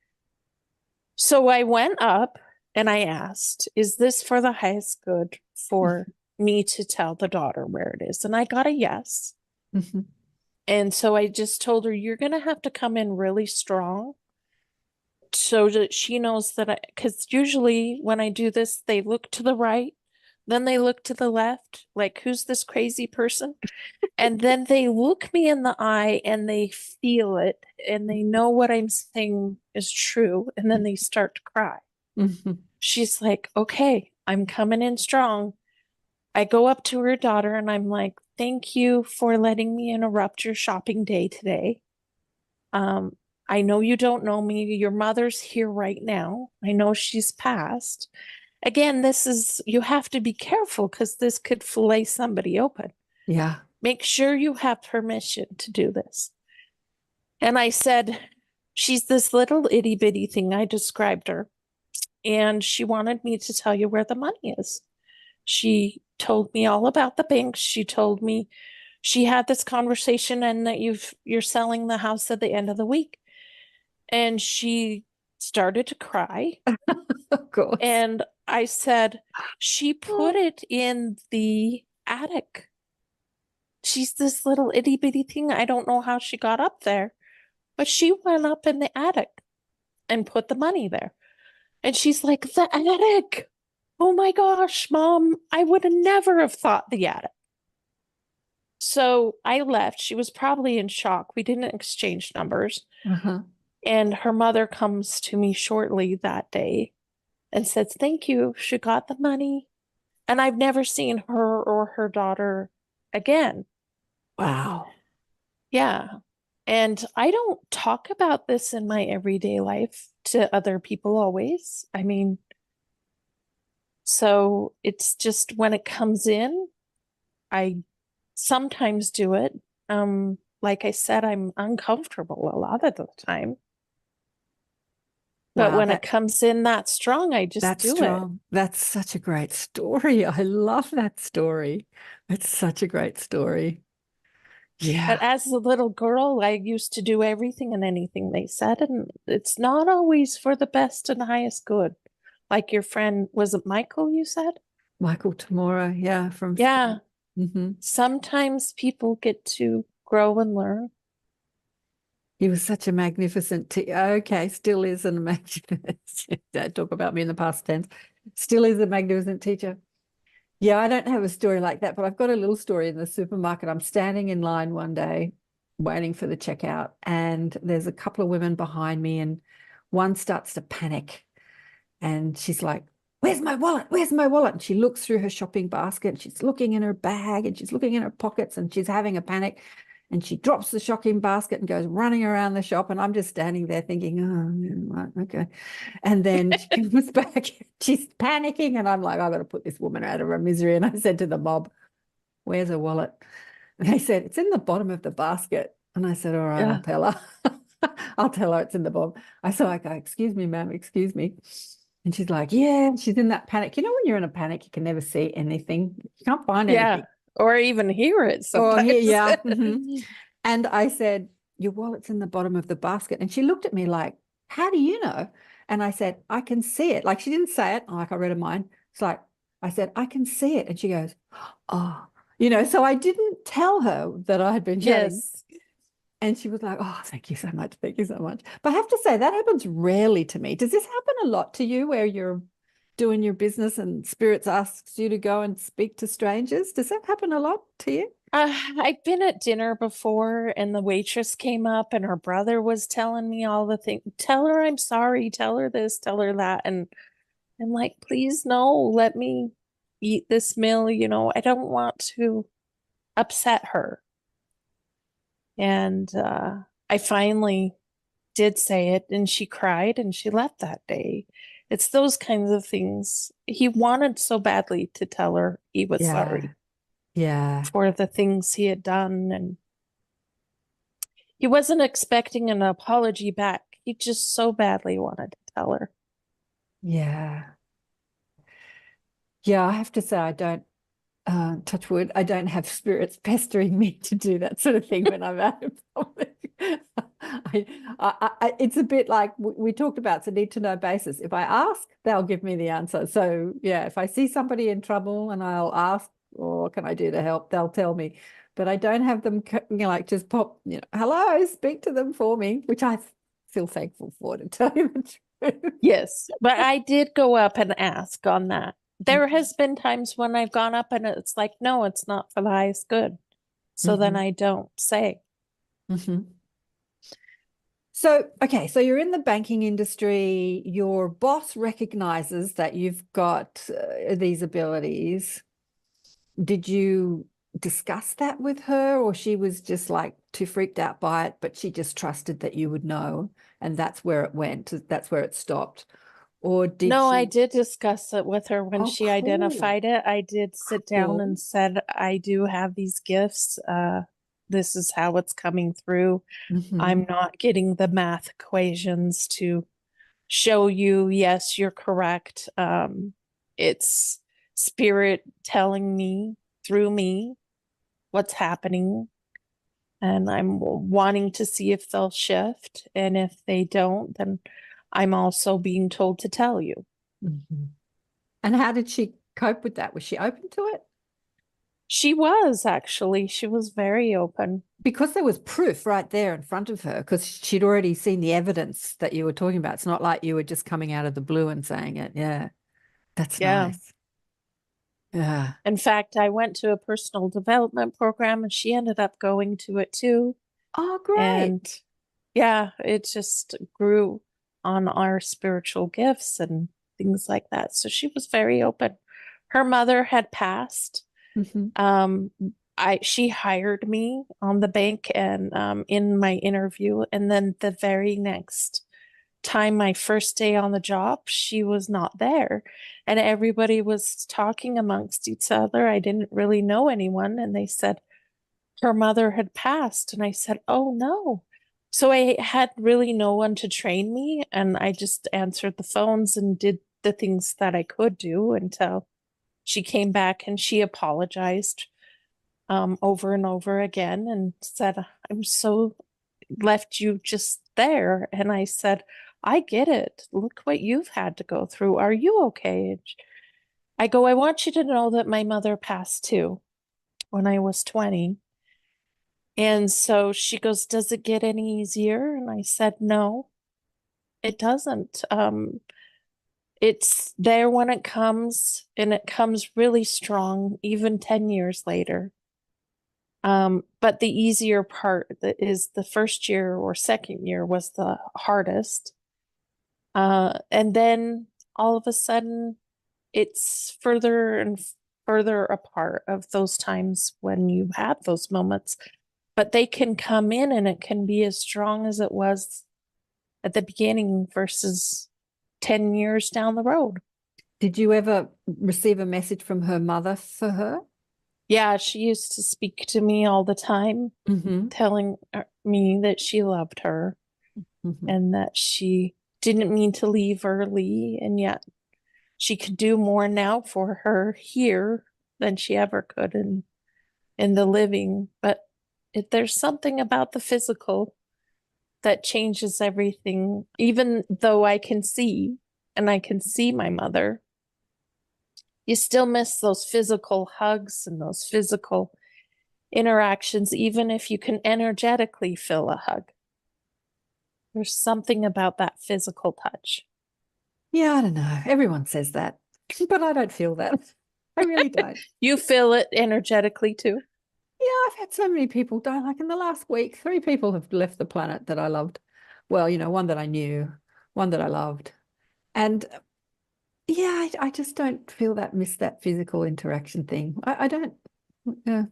so I went up and I asked, "Is this for the highest good for me to tell the daughter where it is?" And I got a yes. Mm-hmm. And so I just told her, "You're going to have to come in really strong so that she knows that because usually when I do this, they look to the right, then they look to the left, like, who's this crazy person?" And then they look me in the eye and they feel it and they know what I'm saying is true. And then they start to cry. Mm-hmm. She's like, "Okay, I'm coming in strong." I go up to her daughter and I'm like, "Thank you for letting me interrupt your shopping day today. Um, I know you don't know me. Your mother's here right now. I know she's passed. Again, you have to be careful because this could fillet somebody open. Yeah. Make sure you have permission to do this." And I said, "She's this little itty bitty thing." I described her. And she wanted me to tell you where the money is. She told me all about the banks. She told me she had this conversation and that you're selling the house at the end of the week. And she started to cry. Of course. And I said, "She put it in the attic. She's this little itty bitty thing. I don't know how she got up there, but she went up in the attic and put the money there." And she's like, "The attic. Oh my gosh, Mom, I would have never have thought the attic." So I left. She was probably in shock. We didn't exchange numbers. Uh-huh. And her mother comes to me shortly that day and says, "Thank you. She got the money." And I've never seen her or her daughter again. Wow. Yeah. And I don't talk about this in my everyday life to other people always. I mean, so it's just when it comes in, I sometimes do it. Like I said, I'm uncomfortable a lot of the time. But Wow, when it comes in that strong, I just that's do it. strong. That's such a great story. I love that story. It's such a great story. But Yeah. as a little girl, I used to do everything and anything they said, and it's not always for the best and highest good. Like your friend, was it Michael, you said? Michael Tamora, yeah, from Yeah. Mm-hmm. Sometimes people get to grow and learn. He was such a magnificent okay, still is a magnificent Dad, talk about me in the past tense. Still is a magnificent teacher. Yeah, I don't have a story like that, but I've got a little story in the supermarket. I'm standing in line one day waiting for the checkout, and there's a couple of women behind me, and one starts to panic and she's like, where's my wallet? Where's my wallet? And she looks through her shopping basket and she's looking in her bag and she's looking in her pockets and she's having a panic and she drops the shopping basket and goes running around the shop. And I'm just standing there thinking, oh, right, okay. And then she comes back, she's panicking. And I'm like, I've got to put this woman out of her misery. And I said to the mob, where's her wallet? And they said, it's in the bottom of the basket. And I said, all right, I'll tell her. I'll tell her it's in the bottom. So I go, excuse me, ma'am, excuse me. And she's like, yeah, she's in that panic. You know, when you're in a panic, you can never see anything. You can't find anything. Or even hear it sometimes. And I said, your wallet's in the bottom of the basket. And she looked at me like, how do you know? And I said, I can see it. Like, she didn't say it. Like, I read her mind. It's like, I said, I can see it. And she goes, oh, you know, so I didn't tell her that I had been chatting. Yes. And she was like, oh, thank you so much. Thank you so much. But I have to say, that happens rarely to me. Does this happen a lot to you where you're doing your business and spirits asks you to go and speak to strangers? Does that happen a lot to you? I've been at dinner before and the waitress came up and her brother was telling me all the things. Tell her I'm sorry. Tell her this, tell her that. And I'm like, please, no, let me eat this meal. You know, I don't want to upset her. And I finally did say it and she cried and she left that day. It's those kinds of things. He wanted so badly to tell her he was sorry. Yeah. For the things he had done. And he wasn't expecting an apology back. He just so badly wanted to tell her. Yeah. Yeah, I have to say, I don't, touch wood, I don't have spirits pestering me to do that sort of thing when I'm out in public. It's a bit like we talked about, it's a need to know basis. If I ask, they'll give me the answer. So yeah, if I see somebody in trouble and I'll ask, or what can I do to help, they'll tell me. But I don't have them, you know, like just pop, you know, hello, speak to them for me, which I feel thankful for, to tell you the truth. Yes, but I did go up and ask on that. There has been times when I've gone up and it's like, no, it's not for the highest good. So then I don't say. So, okay, so you're in the banking industry, your boss recognizes that you've got these abilities. Did you discuss that with her, or she was just like too freaked out by it, but she just trusted that you would know, and that's where it went, that's where it stopped? Or did No, she... I did discuss it with her when she identified it. I did sit down and said, I do have these gifts. This is how it's coming through. I'm not getting the math equations to show you, yes, you're correct. It's spirit telling me through me what's happening. And I'm wanting to see if they'll shift. And if they don't, then I'm also being told to tell you. And how did she cope with that? Was she open to it? She was actually. She was very open. Because there was proof right there in front of her, because she'd already seen the evidence that you were talking about. It's not like you were just coming out of the blue and saying it. Yeah, that's nice. Yeah. In fact, I went to a personal development program and she ended up going to it too. Oh, great. And yeah, it just grew on our spiritual gifts and things like that. So she was very open. Her mother had passed. She hired me on the bank and in my interview, and then the very next time, my first day on the job, she was not there, and everybody was talking amongst each other. I didn't really know anyone, and they said her mother had passed, and I said, oh no. So I had really no one to train me, and I just answered the phones and did the things that I could do until she came back, and she apologized over and over again and said, I'm so left you just there. And I said, I get it. Look what you've had to go through. Are you okay? And I go, I want you to know that my mother passed too when I was 20. And so she goes, does it get any easier? And I said, no, it doesn't. It's there when it comes, and it comes really strong, even 10 years later. But the easier part that is the first year or second year was the hardest. And then all of a sudden, it's further and further apart of those times when you have those moments. But they can come in and it can be as strong as it was at the beginning versus 10 years down the road. Did you ever receive a message from her mother for her? Yeah, she used to speak to me all the time, telling me that she loved her and that she didn't mean to leave early, and yet she could do more now for her here than she ever could in the living. But there's something about the physical that changes everything. Even though I can see, and I can see my mother, you still miss those physical hugs and those physical interactions, even if you can energetically feel a hug. There's something about that physical touch. Yeah, I don't know. Everyone says that, but I don't feel that. I really don't. You feel it energetically too? Yeah, I've had so many people die. Like in the last week, 3 people have left the planet that I loved. Well, one that I knew, one that I loved. And yeah, I just don't feel miss that physical interaction thing. I don't. Yeah.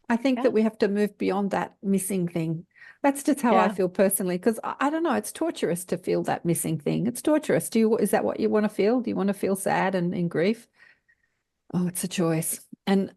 I think that we have to move beyond that missing thing. That's just how I feel personally, because I don't know, it's torturous to feel that missing thing. It's torturous. Is that what you want to feel? Do you want to feel sad and in grief? Oh, it's a choice. And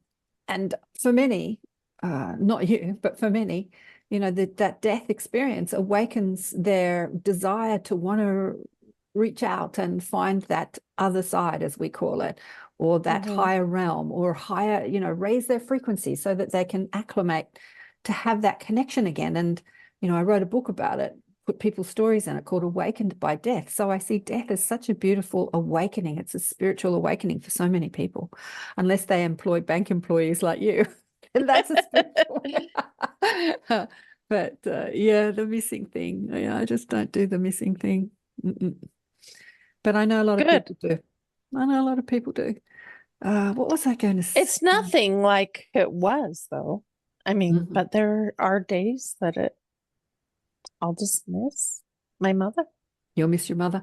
for many, not you, but for many, that death experience awakens their desire to want to reach out and find that other side, as we call it, or that higher realm, or higher, raise their frequency so that they can acclimate to have that connection again. And, I wrote a book about it, put people's stories in it, called Awakened by Death. So I see death as such a beautiful awakening. It's a spiritual awakening for so many people, unless they employ bank employees like you. And that's a spiritual. But yeah, the missing thing. Yeah, I just don't do the missing thing. But I know a lot of people do. I know a lot of people do. What was I going to say? It's nothing like it was, though. I mean, but there are days that I'll just miss my mother. You'll miss your mother.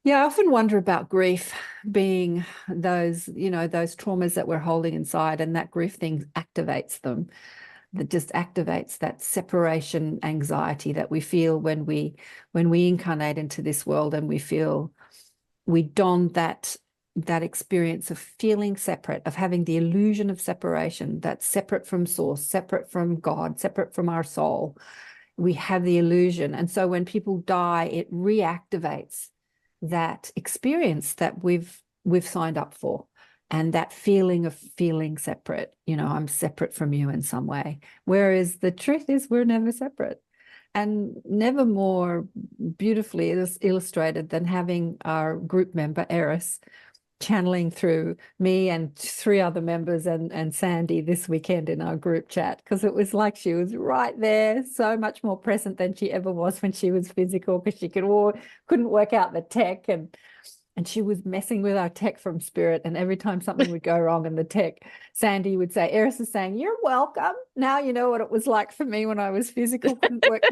Yeah, I often wonder about grief being those traumas that we're holding inside, and that grief thing activates them. That just activates that separation anxiety that we feel when we incarnate into this world, and we don that experience of feeling separate, of having the illusion of separation, that's separate from source, separate from God, separate from our soul. We have the illusion. And so when people die, it reactivates that experience that we've signed up for, and that feeling of feeling separate. I'm separate from you in some way. Whereas the truth is we're never separate. And never more beautifully illustrated than having our group member, Eris, channeling through me and 3 other members and Sandy this weekend in our group chat, because it was like she was right there, so much more present than she ever was when she was physical, because she couldn't work out the tech, and she was messing with our tech from spirit. And every time something would go wrong in the tech, Sandy would say, Eris is saying, "You're welcome. Now you know what it was like for me when I was physical, couldn't work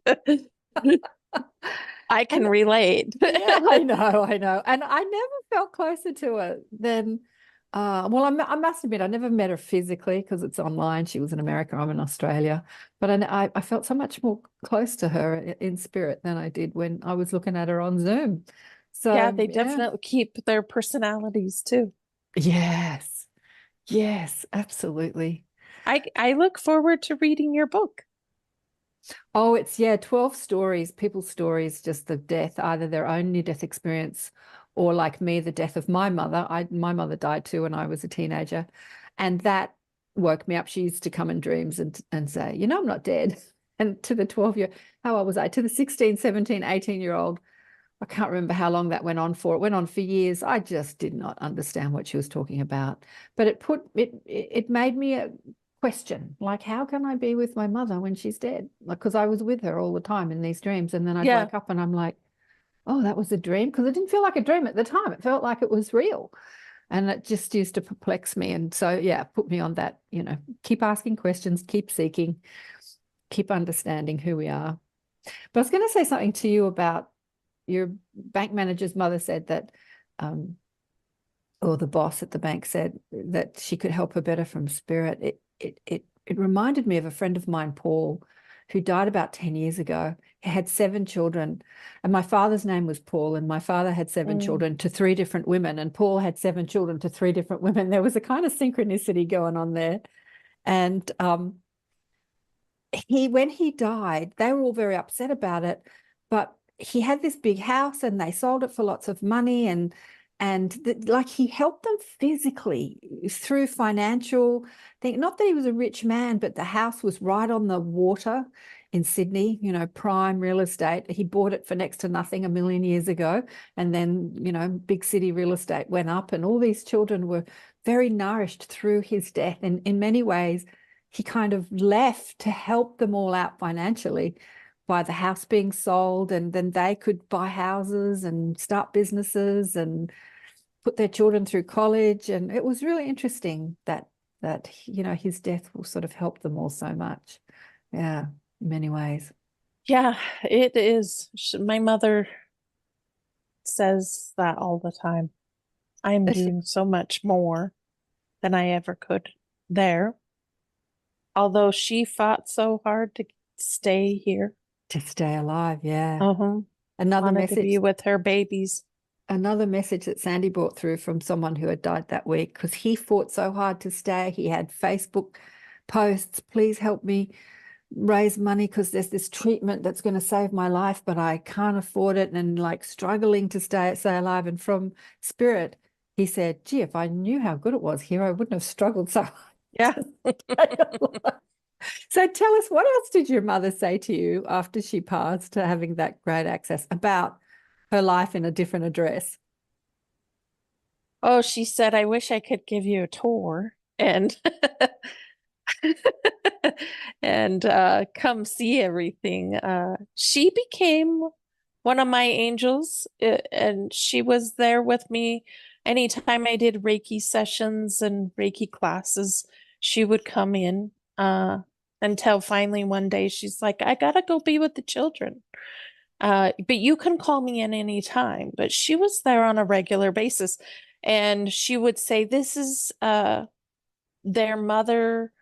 the tech." I can relate. Yeah, I know. And I never felt closer to her than, well, I must admit, I never met her physically because it's online. She was in America, I'm in Australia. But I felt so much more close to her in spirit than I did when I was looking at her on Zoom. So yeah, they definitely keep their personalities too. Yes, absolutely. I look forward to reading your book. Oh, it's 12 stories, people's stories, just the death, either their own near-death experience, or like me, the death of my mother. My mother died too when I was a teenager, and that woke me up. She used to come in dreams and say, I'm not dead. And to the 12-year, how old was I? To the 16, 17, 18-year-old, I can't remember how long that went on for. It went on for years. I just did not understand what she was talking about. But it made me a question, like, how can I be with my mother when she's dead? Like, because I was with her all the time in these dreams, and then I'd wake up and I'm like, oh, that was a dream, because it didn't feel like a dream at the time. It felt like it was real, and it just used to perplex me. And so put me on that, keep asking questions, keep seeking, keep understanding who we are. But I was going to say something to you about your bank manager's mother said that, or the boss at the bank said that she could help her better from spirit. It reminded me of a friend of mine, Paul, who died about 10 years ago. He had 7 children, and my father's name was Paul, and my father had 7 children to 3 different women, and Paul had 7 children to 3 different women. There was a kind of synchronicity going on there. And when he died, they were all very upset about it, but he had this big house and they sold it for lots of money, and like he helped them physically through financial thing. Not that he was a rich man, but the house was right on the water in Sydney, you know, prime real estate. He bought it for next to nothing 1,000,000 years ago, and then, you know, big city real estate went up, and all these children were very nourished through his death. And in many ways, he kind of left to help them all out financially by the house being sold, and then they could buy houses and start businesses and put their children through college. And it was really interesting that you know, his death will sort of help them all so much. Yeah, in many ways. Yeah, it is. My mother says that all the time. I'm doing so much more than I ever could there. Although she fought so hard to stay here. To stay alive, yeah. Another Another wanted to be message, with her babies. another message that Sandy brought through from someone who had died that week, because he fought so hard to stay. He had Facebook posts, please help me raise money because there's this treatment that's going to save my life, but I can't afford it, and like struggling to stay alive. And from spirit, he said, gee, if I knew how good it was here, I wouldn't have struggled so hard. Yeah. So tell us, what else did your mother say to you after she passed, to having that great access, about her life in a different address? Oh, she said, I wish I could give you a tour and and come see everything. She became one of my angels, and she was there with me anytime I did Reiki sessions and Reiki classes. She would come in until finally one day she's like, I gotta go be with the children. But you can call me in any time. But she was there on a regular basis, and she would say, this is their mother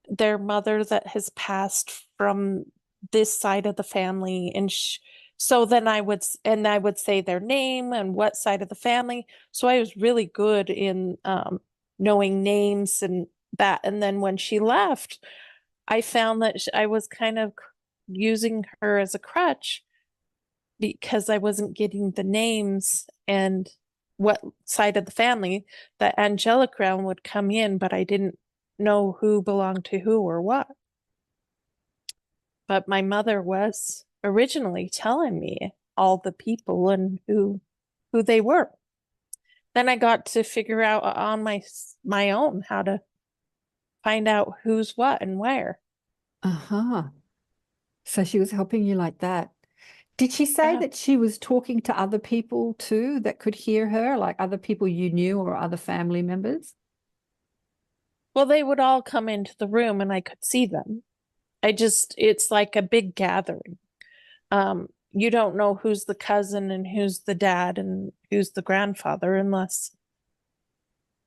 that has passed from this side of the family. And so then I would say their name and what side of the family. So I was really good in knowing names and that. And then when she left, I found that I was kind of using her as a crutch because I wasn't getting the names and what side of the family. The angelic realm would come in, but I didn't know who belonged to who or what. But my mother was originally telling me all the people and who they were. Then I got to figure out on my own how to find out who's what and where. So she was helping you like that. Did she say that she was talking to other people too that could hear her, like other people you knew or other family members? Well, they would all come into the room and I could see them. It's like a big gathering. You don't know who's the cousin and who's the dad and who's the grandfather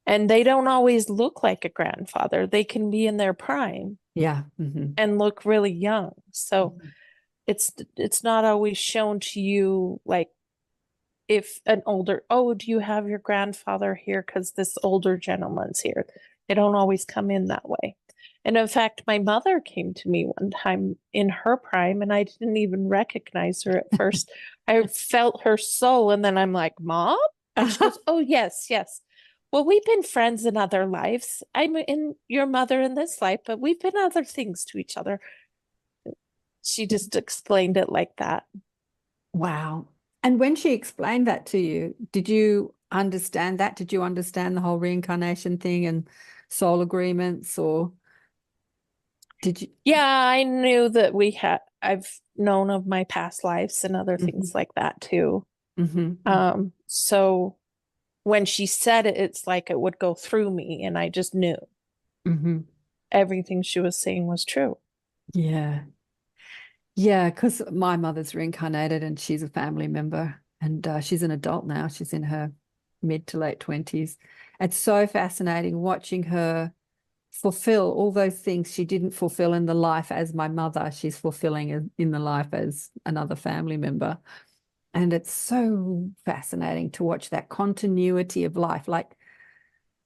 and they don't always look like a grandfather. They can be in their prime. Yeah. And look really young. So it's not always shown to you, like if an older, oh, do you have your grandfather here because this older gentleman's here? They don't always come in that way. And in fact, my mother came to me one time in her prime and I didn't even recognize her at first. I felt her soul and then I'm like, Mom? And she goes, oh, yes, yes. Well, we've been friends in other lives. I'm in your mother in this life, but we've been other things to each other. She just explained it like that. Wow. And when she explained that to you, did you understand that? Did you understand the whole reincarnation thing and soul agreements, or did you? Yeah, I knew that I've known of my past lives and other things like that too. So when she said it, it's like it would go through me and I just knew everything she was saying was true. Yeah. Yeah, because my mother's reincarnated and she's a family member, and she's an adult now. She's in her mid to late 20s. It's so fascinating watching her fulfill all those things she didn't fulfill in the life as my mother. She's fulfilling in the life as another family member. And it's so fascinating to watch that continuity of life. Like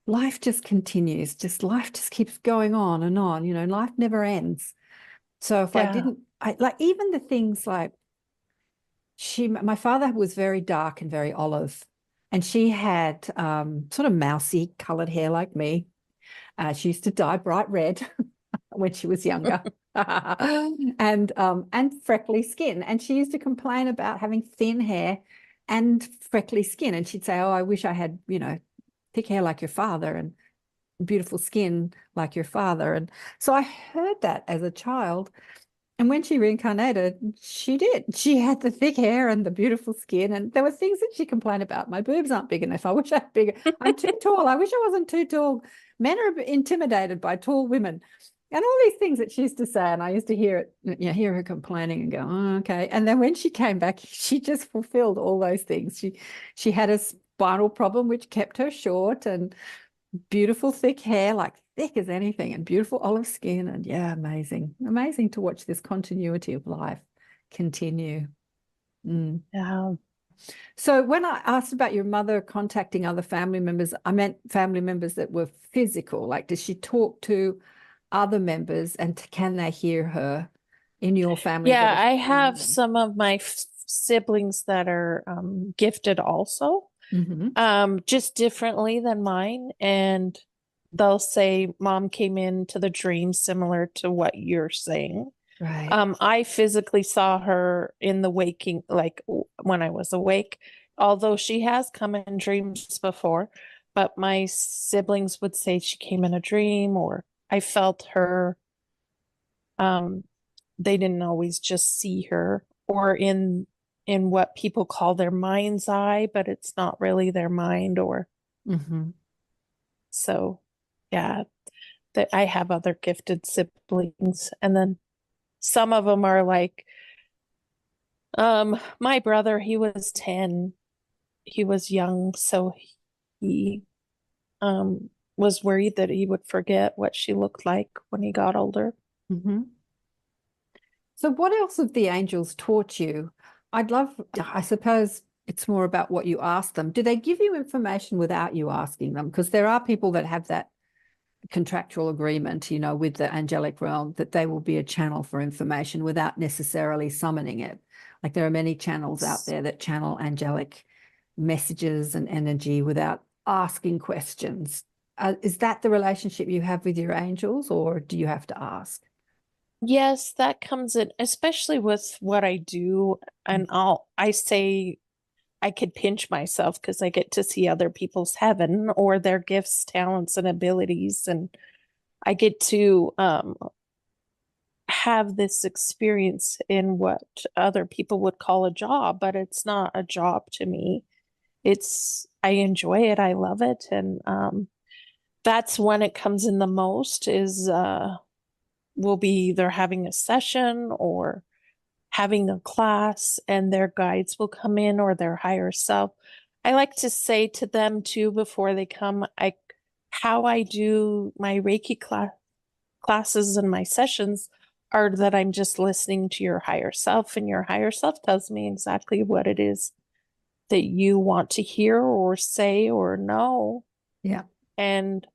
life just continues, just life just keeps going on and on, life never ends. So if I Yeah. didn't, like even the things like my father was very dark and very olive, and she had sort of mousy colored hair like me. She used to dye bright red when she was younger. And freckly skin. And she used to complain about having thin hair and freckly skin. And she'd say, "Oh, I wish I had, thick hair like your father and beautiful skin like your father." And so I heard that as a child. And when she reincarnated, she did. She had the thick hair and the beautiful skin. And there were things that she complained about. My boobs aren't big enough. I wish I had bigger. I'm too tall. I wish I wasn't too tall. Men are intimidated by tall women. And all these things that she used to say. And I used to hear it, hear her complaining and go, "Oh, okay." And then when she came back, she just fulfilled all those things. She had a spinal problem, which kept her short, and beautiful thick hair, like thick as anything, and beautiful olive skin. And yeah, amazing to watch this continuity of life continue. Yeah. So when I asked about your mother contacting other family members, I meant family members that were physical. Like, does she talk to other members, and can they hear her in your family? Yeah, I have some of my siblings that are gifted also. Just differently than mine, and they'll say mom came into the dream similar to what you're saying. Right. I physically saw her in the waking, like when I was awake, although she has come in dreams before, but my siblings would say she came in a dream, or I felt her. They didn't always just see her, or in what people call their mind's eye, but it's not really their mind. Or so yeah, that I have other gifted siblings, and then some of them are like my brother. He was 10. He was young, so he was worried that he would forget what she looked like when he got older. So what else have the angels taught you? I suppose it's more about what you ask them. Do they give you information without you asking them? Because there are people that have that contractual agreement, with the angelic realm, that they will be a channel for information without necessarily summoning it. Like there are many channels out there that channel angelic messages and energy without asking questions. Is that the relationship you have with your angels, or do you have to ask? Yes, that comes in, especially with what I do. And I say I could pinch myself because I get to see other people's heaven or their gifts, talents, and abilities. And I get to have this experience in what other people would call a job, but it's not a job to me. I enjoy it. I love it. And that's when it comes in the most is we'll be either having a session or having a class, and their guides will come in, or their higher self. I like to say to them too before they come, how I do my Reiki classes and my sessions are that I'm just listening to your higher self, and your higher self tells me exactly what it is that you want to hear or say or know. Yeah. And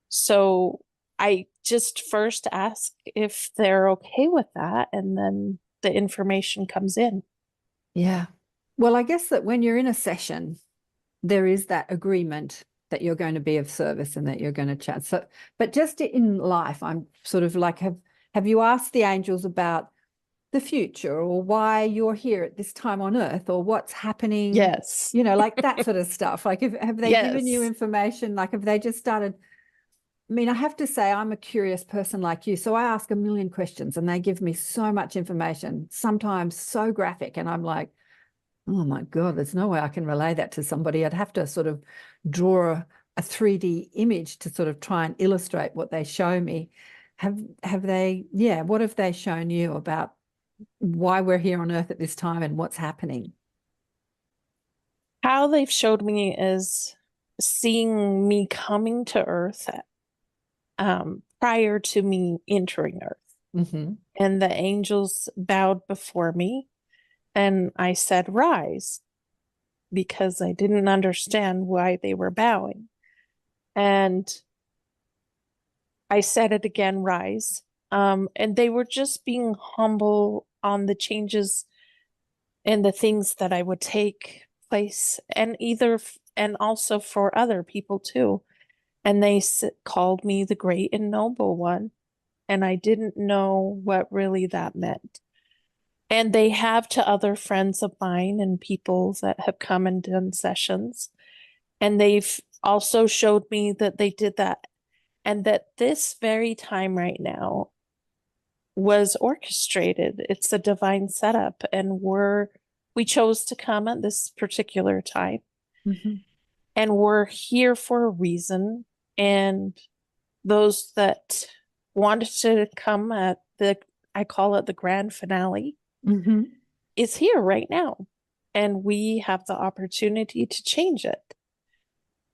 so I just first ask if they're okay with that, and then the information comes in. Yeah. Well, I guess that when you're in a session, there is that agreement that you're going to be of service and that you're going to chat. So, but just in life, I'm sort of like, have you asked the angels about the future, or why you're here at this time on Earth, or what's happening? Yes. Like that sort of stuff. Like, have they given you information? Like, have they just started? I mean, I have to say, I'm a curious person like you. So I ask a million questions and they give me so much information, sometimes so graphic. And I'm like, oh my God, there's no way I can relay that to somebody. I'd have to sort of draw a 3D image to sort of try and illustrate what they show me. What have they shown you about why we're here on Earth at this time and what's happening. How they've showed me is seeing me coming to Earth prior to me entering Earth. Mm-hmm. And the angels bowed before me, and I said, rise, because I didn't understand why they were bowing. And I said it again, rise. And they were just being humble on the changes and the things that I would take place, and also for other people too. And they called me the great and noble one. And I didn't know what really that meant. And they have to other friends of mine and people that have come and done sessions. And they've also showed me that they did that, and that this very time right now was orchestrated. It's a divine setup, and we chose to come at this particular time. Mm-hmm. And we're here for a reason. And those that wanted to come at I call it the grand finale, Mm-hmm. is here right now. And we have the opportunity to change it.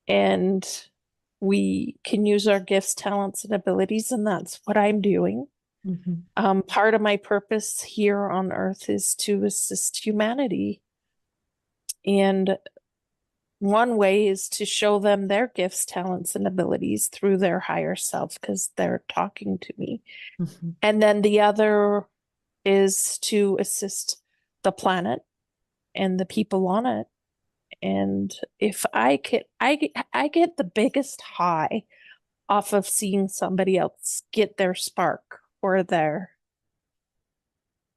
And we can use our gifts, talents, and abilities, and that's what I'm doing. Mm-hmm. Part of my purpose here on Earth is to assist humanity. And one way is to show them their gifts, talents, and abilities through their higher self, because they're talking to me. Mm-hmm. And then the other is to assist the planet and the people on it. And if I get the biggest high off of seeing somebody else get their spark or their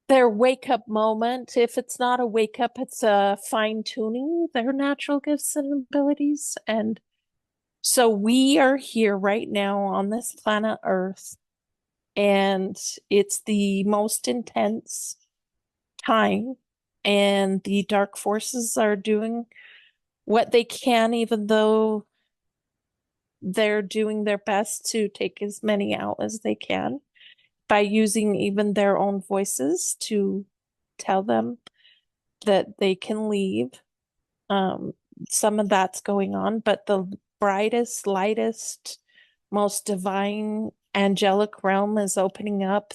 wake up moment. If it's not a wake up, it's a fine tuning their natural gifts and abilities. And so we are here right now on this planet Earth, and it's the most intense time, and the dark forces are doing what they can, even though they're doing their best to take as many out as they can by using even their own voices to tell them that they can leave. Some of that's going on, but the brightest, lightest, most divine angelic realm is opening up.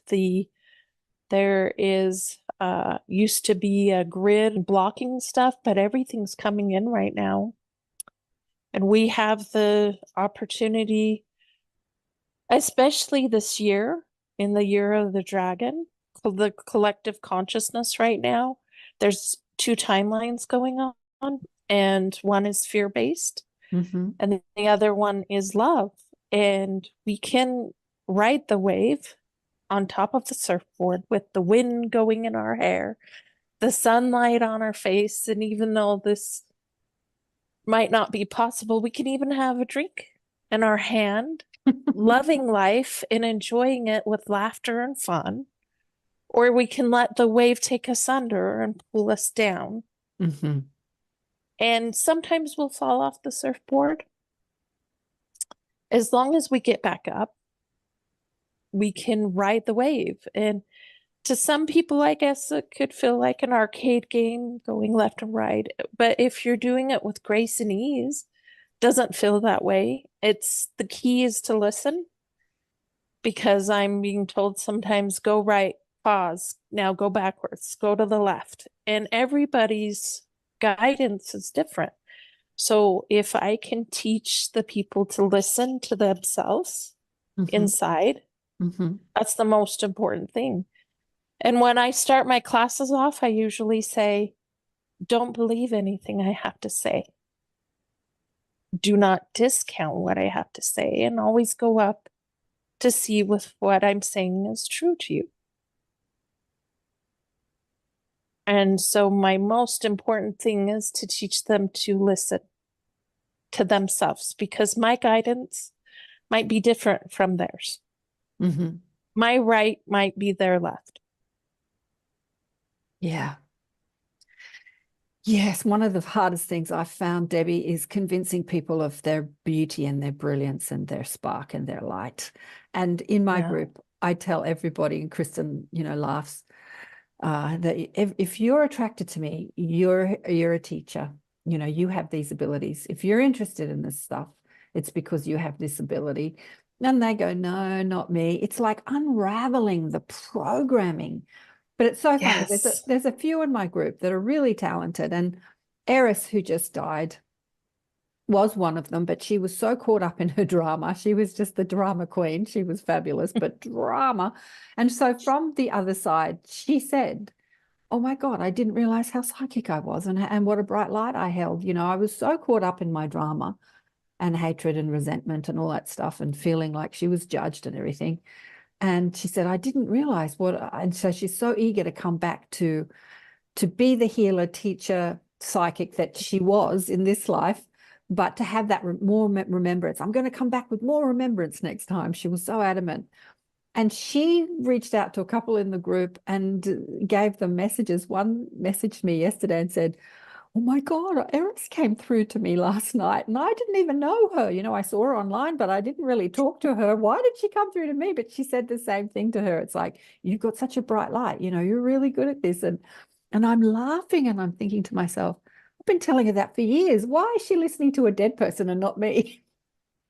There is used to be a grid blocking stuff, but everything's coming in right now. And we have the opportunity, especially this year, in the year of the dragon, the collective consciousness right now. There's two timelines going on, and one is fear-based, Mm-hmm. and the other one is love. And we can ride the wave on top of the surfboard with the wind going in our hair, the sunlight on our face, and even though this might not be possible, we can even have a drink in our hand, loving life and enjoying it with laughter and fun. Or we can let the wave take us under and pull us down. Mm-hmm. And sometimes we'll fall off the surfboard. As long as we get back up, we can ride the wave. And to some people, I guess it could feel like an arcade game going left and right. But if you're doing it with grace and ease, doesn't feel that way. The key is to listen, because I'm being told sometimes go right, pause, now go backwards, go to the left. And everybody's guidance is different. So if I can teach the people to listen to themselves Mm-hmm. inside, Mm-hmm. that's the most important thing. And when I start my classes off, I usually say, don't believe anything I have to say. Do not discount what I have to say, and always go up to see if what I'm saying is true to you. And so my most important thing is to teach them to listen to themselves, because my guidance might be different from theirs. Mm-hmm. My right might be their left. Yeah. Yes, one of the hardest things I've found, Debbie, is convincing people of their beauty and their brilliance and their spark and their light. And in my group, I tell everybody, and Kristen, laughs, that if you're attracted to me, you're a teacher. You know, you have these abilities. If you're interested in this stuff, it's because you have this ability. And they go, no, not me. It's like unraveling the programming. But it's so funny. Yes. There's a few in my group that are really talented. And Eris, who just died, was one of them, but she was so caught up in her drama. She was just the drama queen. She was fabulous, but drama. And so from the other side, she said, oh my God, I didn't realize how psychic I was and what a bright light I held. You know, I was so caught up in my drama and hatred and resentment and all that stuff and feeling like she was judged and everything. And she said, I didn't realize and so she's so eager to come back to be the healer, teacher, psychic that she was in this life, but to have that more remembrance. I'm going to come back with more remembrance next time. She was so adamant. And she reached out to a couple in the group and gave them messages. One messaged me yesterday and said, oh my God, Eris came through to me last night and I didn't even know her. You know, I saw her online, but I didn't really talk to her. Why did she come through to me? But she said the same thing to her. It's like, you've got such a bright light. You know, you're really good at this. And I'm laughing and I'm thinking to myself, I've been telling her that for years. Why is she listening to a dead person and not me?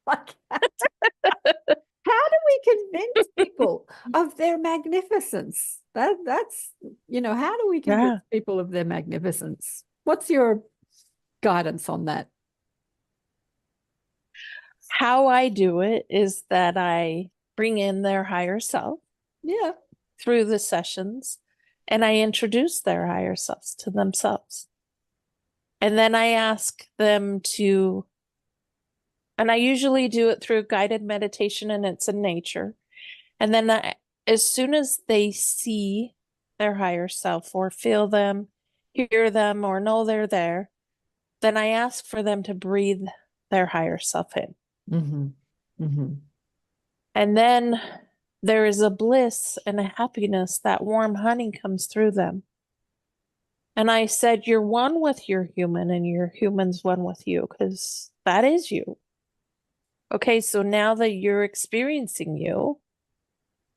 Like, how do we convince people of their magnificence? That's, you know, how do we convince people of their magnificence? What's your guidance on that? How I do it is that I bring in their higher self through the sessions, and I introduce their higher selves to themselves. And then I ask them to, and I usually do it through guided meditation, and it's in nature. And then as soon as they see their higher self or feel them, hear them, or know they're there, then I ask for them to breathe their higher self in. Mm-hmm. Mm-hmm. And then there is a bliss and a happiness, that warm honey comes through them. And I said, you're one with your human and your human's one with you, because that is you. Okay, so now that you're experiencing you,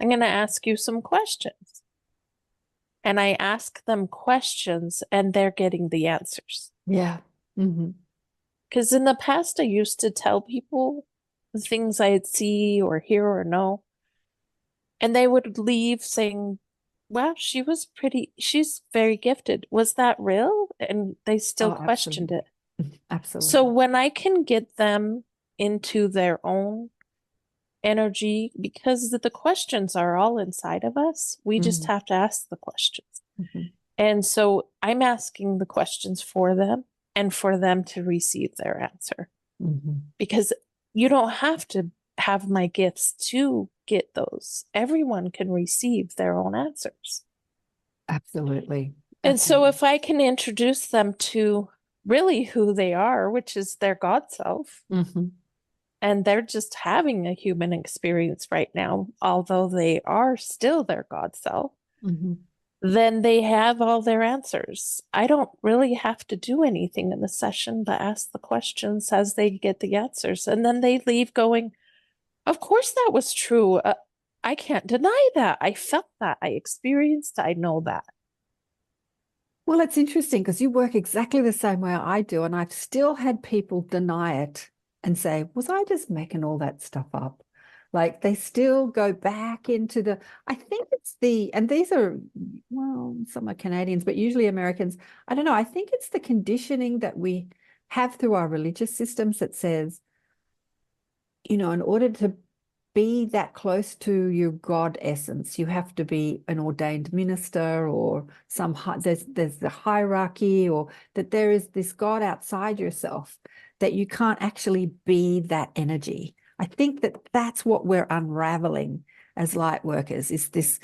I'm going to ask you some questions. And I ask them questions and they're getting the answers. Yeah. Mm-hmm. Because in the past, I used to tell people the things I'd see or hear or know. And they would leave saying, wow, she's very gifted. Was that real? And they still questioned it. Absolutely. So when I can get them into their own energy, because the questions are all inside of us, we just have to ask the questions. Mm-hmm. And so I'm asking the questions for them and for them to receive their answer. Mm-hmm. Because you don't have to have my gifts to get those. Everyone can receive their own answers. Absolutely. And so if I can introduce them to really who they are, which is their God self, mm-hmm. and they're just having a human experience right now, although they are still their God self, Mm-hmm. then they have all their answers. I don't really have to do anything in the session but ask the questions as they get the answers. And then they leave going, of course that was true. I can't deny that. I felt that. I experienced. I know that. Well, it's interesting because you work exactly the same way I do. And I've still had people deny it and say, was I just making all that stuff up? Like they still go back into I think it's and these are, well, some are Canadians, but usually Americans. I don't know. I think it's the conditioning that we have through our religious systems that says, you know, in order to be that close to your God essence, you have to be an ordained minister or there's the hierarchy, or that there is this God outside yourself, that you can't actually be that energy. I think that that's what we're unraveling as light workers, is this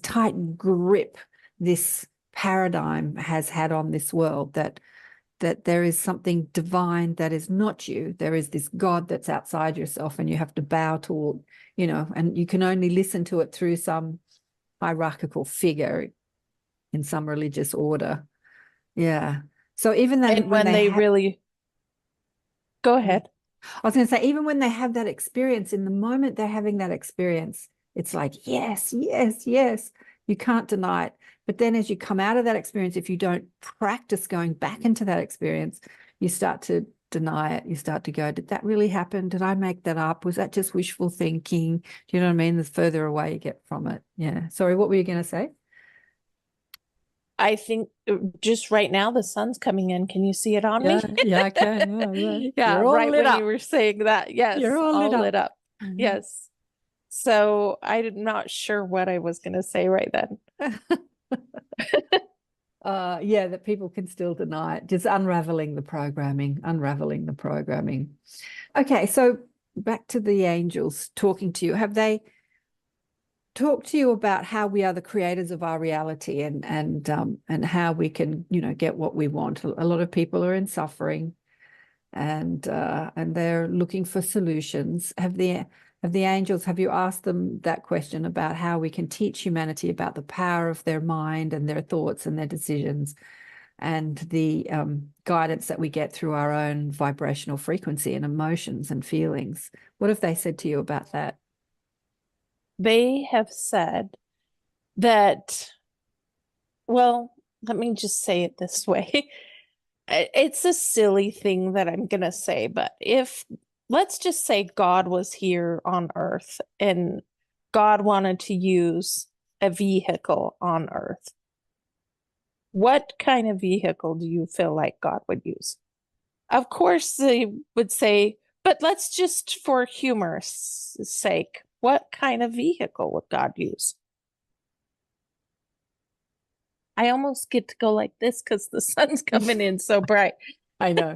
tight grip this paradigm has had on this world, that there is something divine that is not you. There is this God that's outside yourself and you have to bow to, you know, and you can only listen to it through some hierarchical figure in some religious order. Yeah. So even then, and when they really go ahead. I was going to say, even when they have that experience, in the moment they're having that experience, it's like, yes, yes, yes. You can't deny it. But then as you come out of that experience, if you don't practice going back into that experience, you start to deny it. You start to go, did that really happen? Did I make that up? Was that just wishful thinking? Do you know what I mean? The further away you get from it. Yeah. Sorry, what were you going to say? I think just right now the sun's coming in. Can you see it on me? Yeah, I can. Yeah. Yeah, You're all right lit when up. you were saying that. Yes, You're all lit up. Yes. So I'm not sure what I was going to say right then. Yeah, that people can still deny it. Just unraveling the programming. Okay, so back to the angels talking to you. Have they talked to you about how we are the creators of our reality and how we can, get what we want? A lot of people are in suffering, and they're looking for solutions. Have the angels, have you asked them that question about how we can teach humanity about the power of their mind and their thoughts and their decisions, and the guidance that we get through our own vibrational frequency and emotions and feelings? What have they said to you about that? They have said that, well, let me just say it this way. It's a silly thing that I'm going to say, but let's just say God was here on Earth and God wanted to use a vehicle on Earth. What kind of vehicle do you feel like God would use? Of course, they would say, but let's just for humor's sake, what kind of vehicle would God use? I almost get to go like this because the sun's coming in so bright. I know.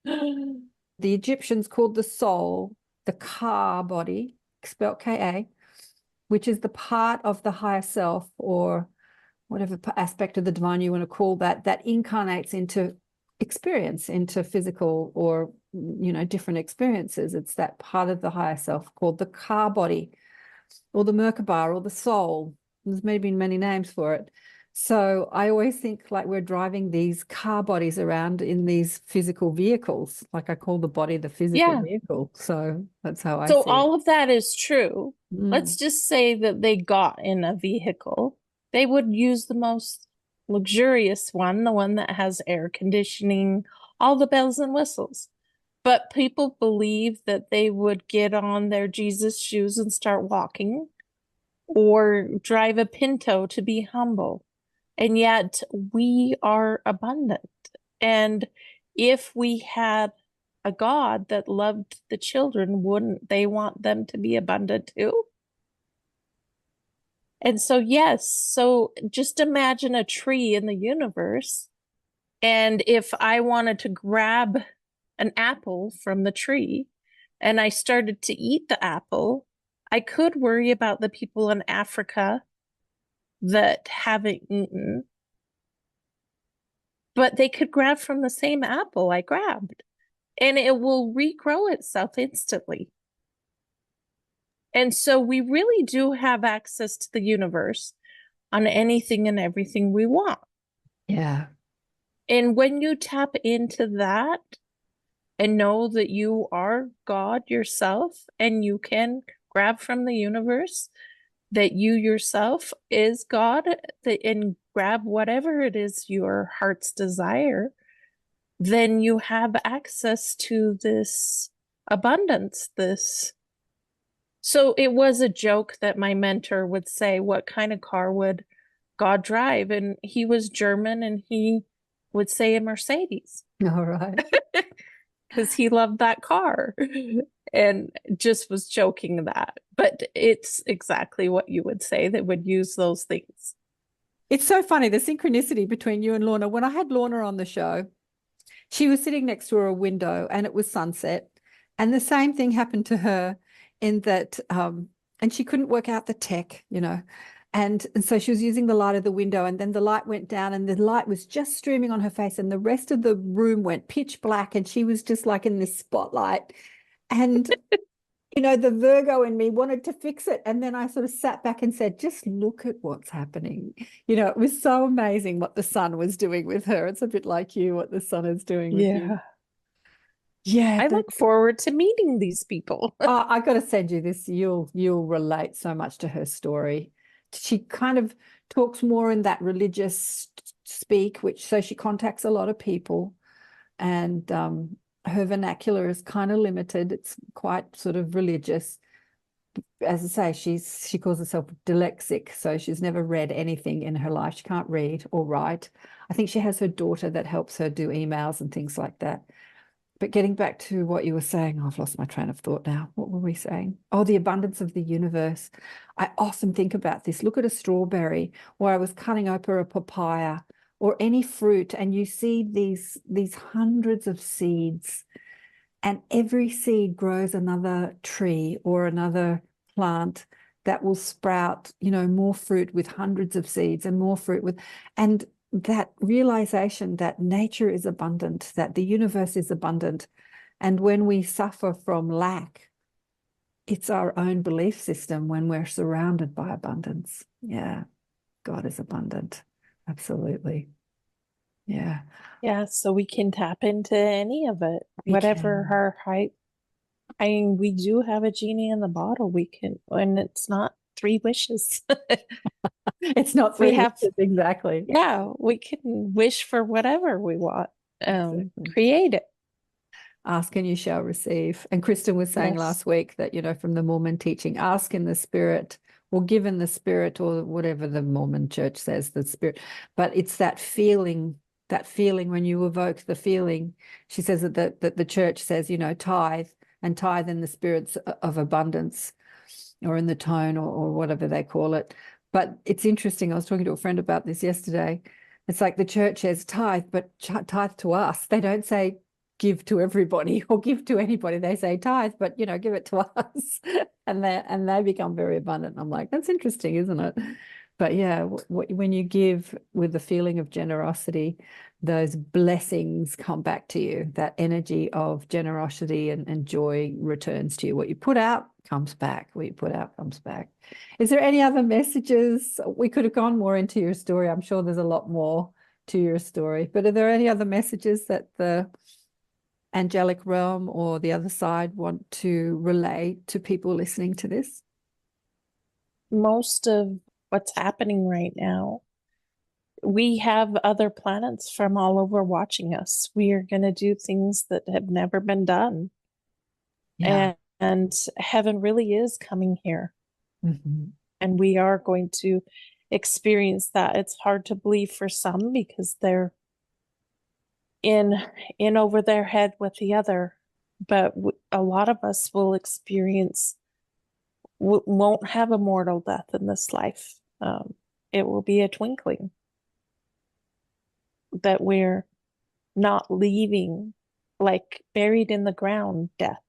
The Egyptians called the soul the Ka body, spelled Ka, which is the part of the higher self, or whatever aspect of the divine you want to call that incarnates into experience, into physical or different experiences. It's that part of the higher self called the Ka body, or the Merkaba, or the soul. There's maybe many names for it. So I always think like we're driving these car bodies around in these physical vehicles. Like I call the body the physical vehicle. So that's how I see it. All of that is true. Let's Mm. just say that they got in a vehicle. They would use the most luxurious one, the one that has air conditioning, all the bells and whistles. But people believe that they would get on their Jesus shoes and start walking, or drive a Pinto to be humble. And yet we are abundant. And if we had a God that loved the children, wouldn't they want them to be abundant too? And so, yes, so just imagine a tree in the universe. And if I wanted to grab an apple from the tree and I started to eat the apple, I could worry about the people in Africa that haven't eaten, but they could grab from the same apple I grabbed, and it will regrow itself instantly. And so we really do have access to the universe on anything and everything we want. Yeah. And when you tap into that and know that you are God yourself and you can grab from the universe, that you yourself is God, and grab whatever it is your heart's desire, then you have access to this abundance, So it was a joke that my mentor would say, what kind of car would God drive? And he was German and he would say a Mercedes. All right. Because he loved that car and just was joking that. But it's exactly what you would say, that would use those things. It's so funny, the synchronicity between you and Lorna. When I had Lorna on the show, she was sitting next to a window and it was sunset. And the same thing happened to her in that, and she couldn't work out the tech, And so she was using the light of the window, and then the light went down and the light was just streaming on her face, and the rest of the room went pitch black, and she was just like in this spotlight. And, the Virgo in me wanted to fix it. And then I sort of sat back and said, just look at what's happening. It was so amazing what the sun was doing with her. It's a bit like you, what the sun is doing with you. Yeah. I look forward to meeting these people. I got to send you this. You'll relate so much to her story. she kind of talks more in that religious speak, so she contacts a lot of people, and her vernacular is kind of limited. It's quite sort of religious. As I say, she calls herself dyslexic, so she's never read anything in her life. She can't read or write. I think she has her daughter that helps her do emails and things like that. But getting back to what you were saying, I've lost my train of thought now. What were we saying? Oh, the abundance of the universe. I often think about this. Look at a strawberry, or I was cutting open a papaya, or any fruit, and you see these hundreds of seeds, and every seed grows another tree or another plant that will sprout, more fruit with hundreds of seeds and more fruit and that realization that nature is abundant, that the universe is abundant. And when we suffer from lack, it's our own belief system when we're surrounded by abundance. Yeah, God is abundant. Absolutely. Yeah. Yeah, so we can tap into any of it, whatever our height. I mean, we do have a genie in the bottle. We can, and it's not 3 wishes. It's not We 3 have wishes, exactly. Yeah, we can wish for whatever we want. Exactly. Create it. Ask and you shall receive. And Kristen was saying Yes. last week that, from the Mormon teaching, ask in the spirit, or give in the spirit, or whatever the Mormon church says, the spirit. But it's that feeling when you evoke the feeling. She says that the church says, tithe, and tithe in the spirits of abundance, or in the tone, or whatever they call it. But it's interesting. I was talking to a friend about this yesterday. It's like the church says tithe, but tithe to us. They don't say give to everybody or give to anybody. They say tithe, but give it to us, and they become very abundant. I'm like, that's interesting, isn't it? But yeah, when you give with the feeling of generosity, those blessings come back to you. That energy of generosity and joy returns to you. What you put out comes back. What you put out comes back. Is there any other messages? We could have gone more into your story. I'm sure there's a lot more to your story, but are there any other messages that the angelic realm or the other side want to relay to people listening to this? Most of what's happening right now, we have other planets from all over watching us. We are going to do things that have never been done. Yeah. And heaven really is coming here. Mm-hmm. And we are going to experience that. It's hard to believe for some because they're in over their head with the other. But a lot of us will experience, won't have a mortal death in this life. It will be a twinkling that we're not leaving, like buried in the ground death.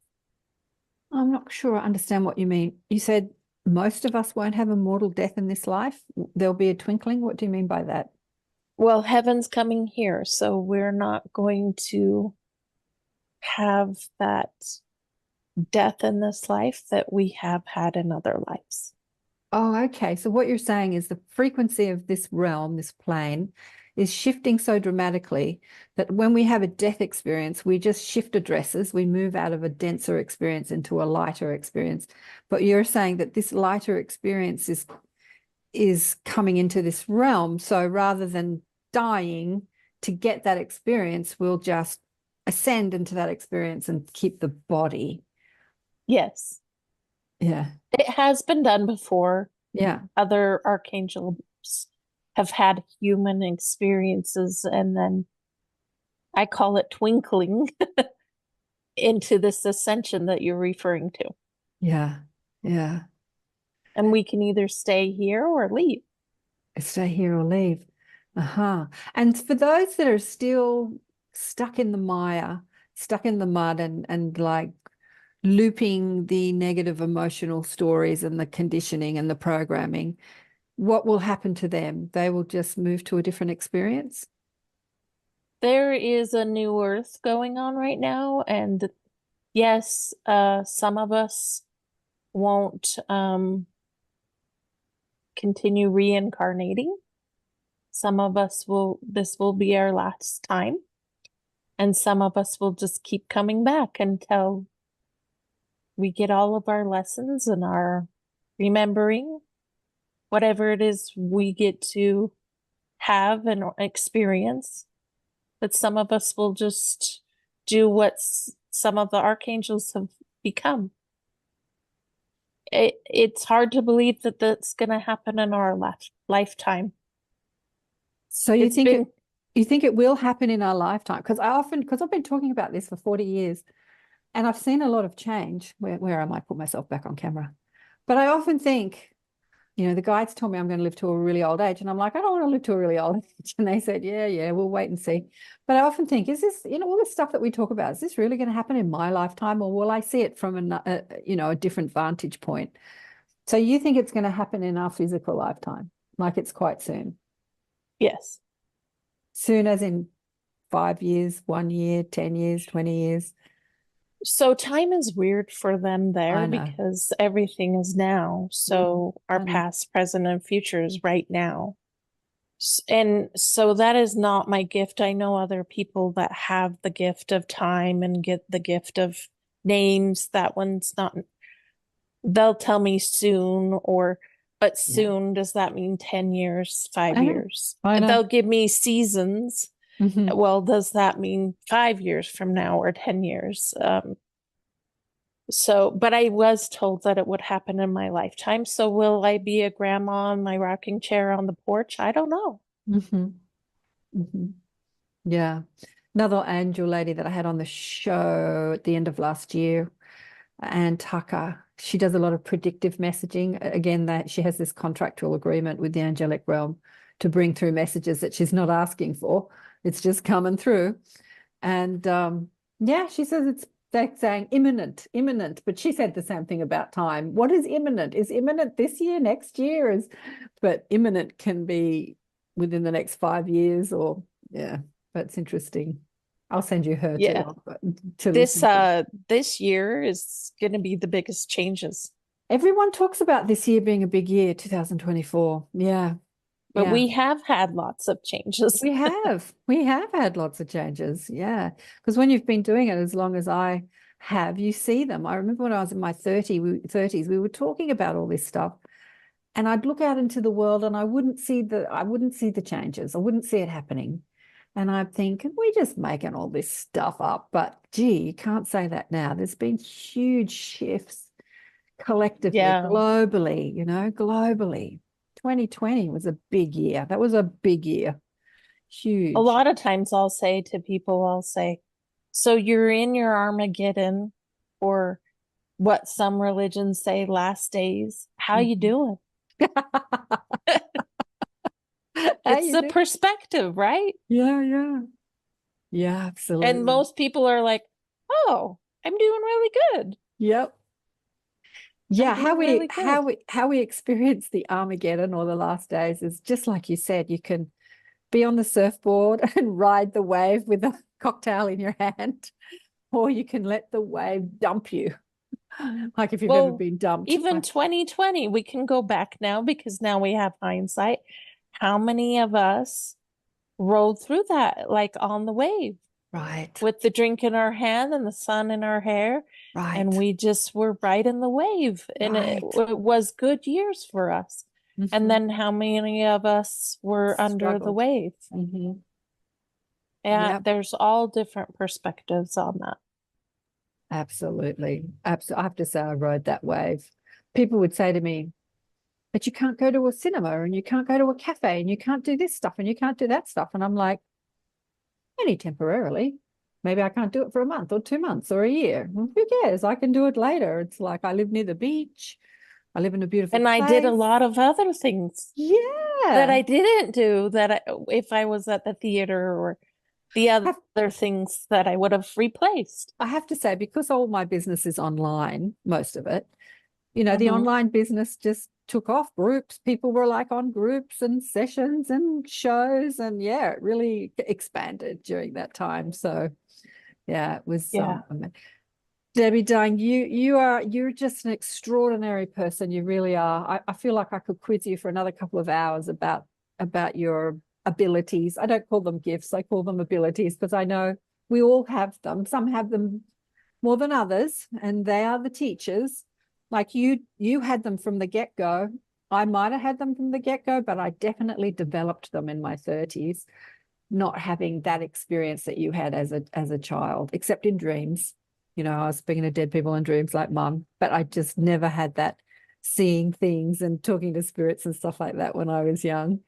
I'm not sure I understand what you mean. You said most of us won't have a mortal death in this life. There'll be a twinkling. What do you mean by that? Well, heaven's coming here, so we're not going to have that death in this life that we have had in other lives. Oh, okay. So what you're saying is the frequency of this realm, this plane, is shifting so dramatically that when we have a death experience, we just shift addresses. We move out of a denser experience into a lighter experience. But you're saying that this lighter experience is coming into this realm. So rather than dying to get that experience, we'll just ascend into that experience and keep the body. Yes. Yeah. It has been done before. Yeah. Other archangels have had human experiences, and then I call it twinkling into this ascension that you're referring to. Yeah. Yeah. And we can either stay here or leave. Stay here or leave. And for those that are still stuck in the mire, stuck in the mud, and like looping the negative emotional stories and the conditioning and the programming, what will happen to them? They will just move to a different experience? There is a new earth going on right now, and yes, some of us won't continue reincarnating. Some of us this will be our last time, and some of us will just keep coming back until we get all of our lessons and our remembering, whatever it is we get to have and experience. But some of us will just do what some of the archangels have become. It's hard to believe that that's going to happen in our lifetime. So you think it will happen in our lifetime? Because I've been talking about this for 40 years and I've seen a lot of change. Where I might put myself back on camera. But I often think, the guides told me I'm going to live to a really old age. And I'm like, I don't want to live to a really old age. And they said, yeah, we'll wait and see. But I often think, is this, all this stuff that we talk about, is this really going to happen in my lifetime, or will I see it from a different vantage point? So you think it's going to happen in our physical lifetime, like it's quite soon? Yes. Soon as in 5 years, 1 year, 10 years, 20 years? So time is weird for them there because everything is now. So our past, present, and future is right now. And so that is not my gift. I know other people that have the gift of time and get the gift of names. That one's not, they'll tell me soon, but soon, does that mean 10 years, 5 years? They'll give me seasons. Well, does that mean 5 years from now or 10 years? But I was told that it would happen in my lifetime. So will I be a grandma in my rocking chair on the porch? I don't know. Yeah. Another angel lady that I had on the show at the end of last year, Anne Tucker, she does a lot of predictive messaging. Again, that she has this contractual agreement with the angelic realm to bring through messages that she's not asking for. It's just coming through. And she says they're saying imminent, but she said the same thing about time. What is imminent? Is imminent this year, next year? But imminent can be within the next 5 years, or that's interesting. I'll send you her to this year is going to be the biggest changes. Everyone talks about this year being a big year, 2024. But we have had lots of changes. We have had lots of changes. Yeah. Because when you've been doing it as long as I have, you see them. I remember when I was in my 30s, we were talking about all this stuff. And I'd look out into the world and I wouldn't see the changes. I wouldn't see it happening. And I'd think, we're just making all this stuff up. But gee, you can't say that now. There's been huge shifts collectively, globally, globally. 2020 was a big year. That was a big year. Huge. A lot of times I'll say to people, so you're in your Armageddon, or what some religions say, last days. How you doing? It's a perspective, right? Yeah, absolutely. And most people are like, oh, I'm doing really good. Yep. Yeah, how we experience the Armageddon or the last days is just like you said. You can be on the surfboard and ride the wave with a cocktail in your hand, or you can let the wave dump you. Like if you've ever been dumped. Even 2020, we can go back now because now we have hindsight. How many of us rode through that like on the wave? Right. With the drink in our hand and the sun in our hair. Right. And we just were right in the wave. And it was good years for us. And then how many of us were under the wave? There's all different perspectives on that. Absolutely. I have to say I rode that wave. People would say to me, but you can't go to a cinema and you can't go to a cafe and you can't do this stuff and you can't do that stuff. And I'm like, only temporarily. Maybe I can't do it for a month or 2 months or a year. Well, who cares? I can do it later. It's like I live near the beach. I live in a beautiful place. I did a lot of other things. Yeah. That I didn't do if I was at the theater, or the other things that I would have replaced. I have to say, because all my business is online, most of it, the online business just took off. Groups, people were like on groups and sessions and shows, and it really expanded during that time. So it was Debbie Dung, you're just an extraordinary person. You really are. I feel like I could quiz you for another couple of hours about your abilities. I don't call them gifts, I call them abilities, because I know we all have them. Some have them more than others, and they are the teachers. Like you had them from the get-go, I might have had them from the get-go, but I definitely developed them in my 30s, not having that experience that you had as a child, except in dreams. You know, I was speaking to dead people in dreams like mum, but I just never had that seeing things and talking to spirits and stuff like that when I was young.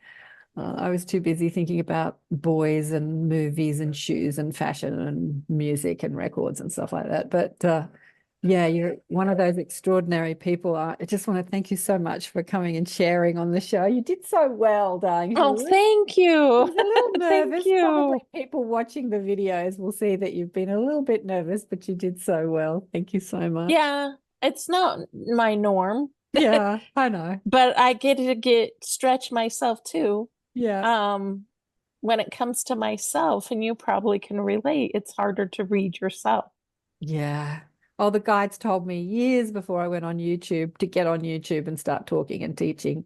I was too busy thinking about boys and movies and shoes and fashion and music and records and stuff like that. But yeah, you're one of those extraordinary people. I just want to thank you so much for coming and sharing on the show. You did so well, darling. Oh, thank I you. was a little Thank nervous. you. Probably people watching the videos will see that you've been a little bit nervous, but you did so well. Thank you so much. Yeah, it's not my norm, Yeah, I know. but I get to stretch myself too. Yeah. When it comes to myself, and you probably can relate, it's harder to read yourself. Yeah. Oh, the guides told me years before I went on YouTube to get on YouTube and start talking and teaching.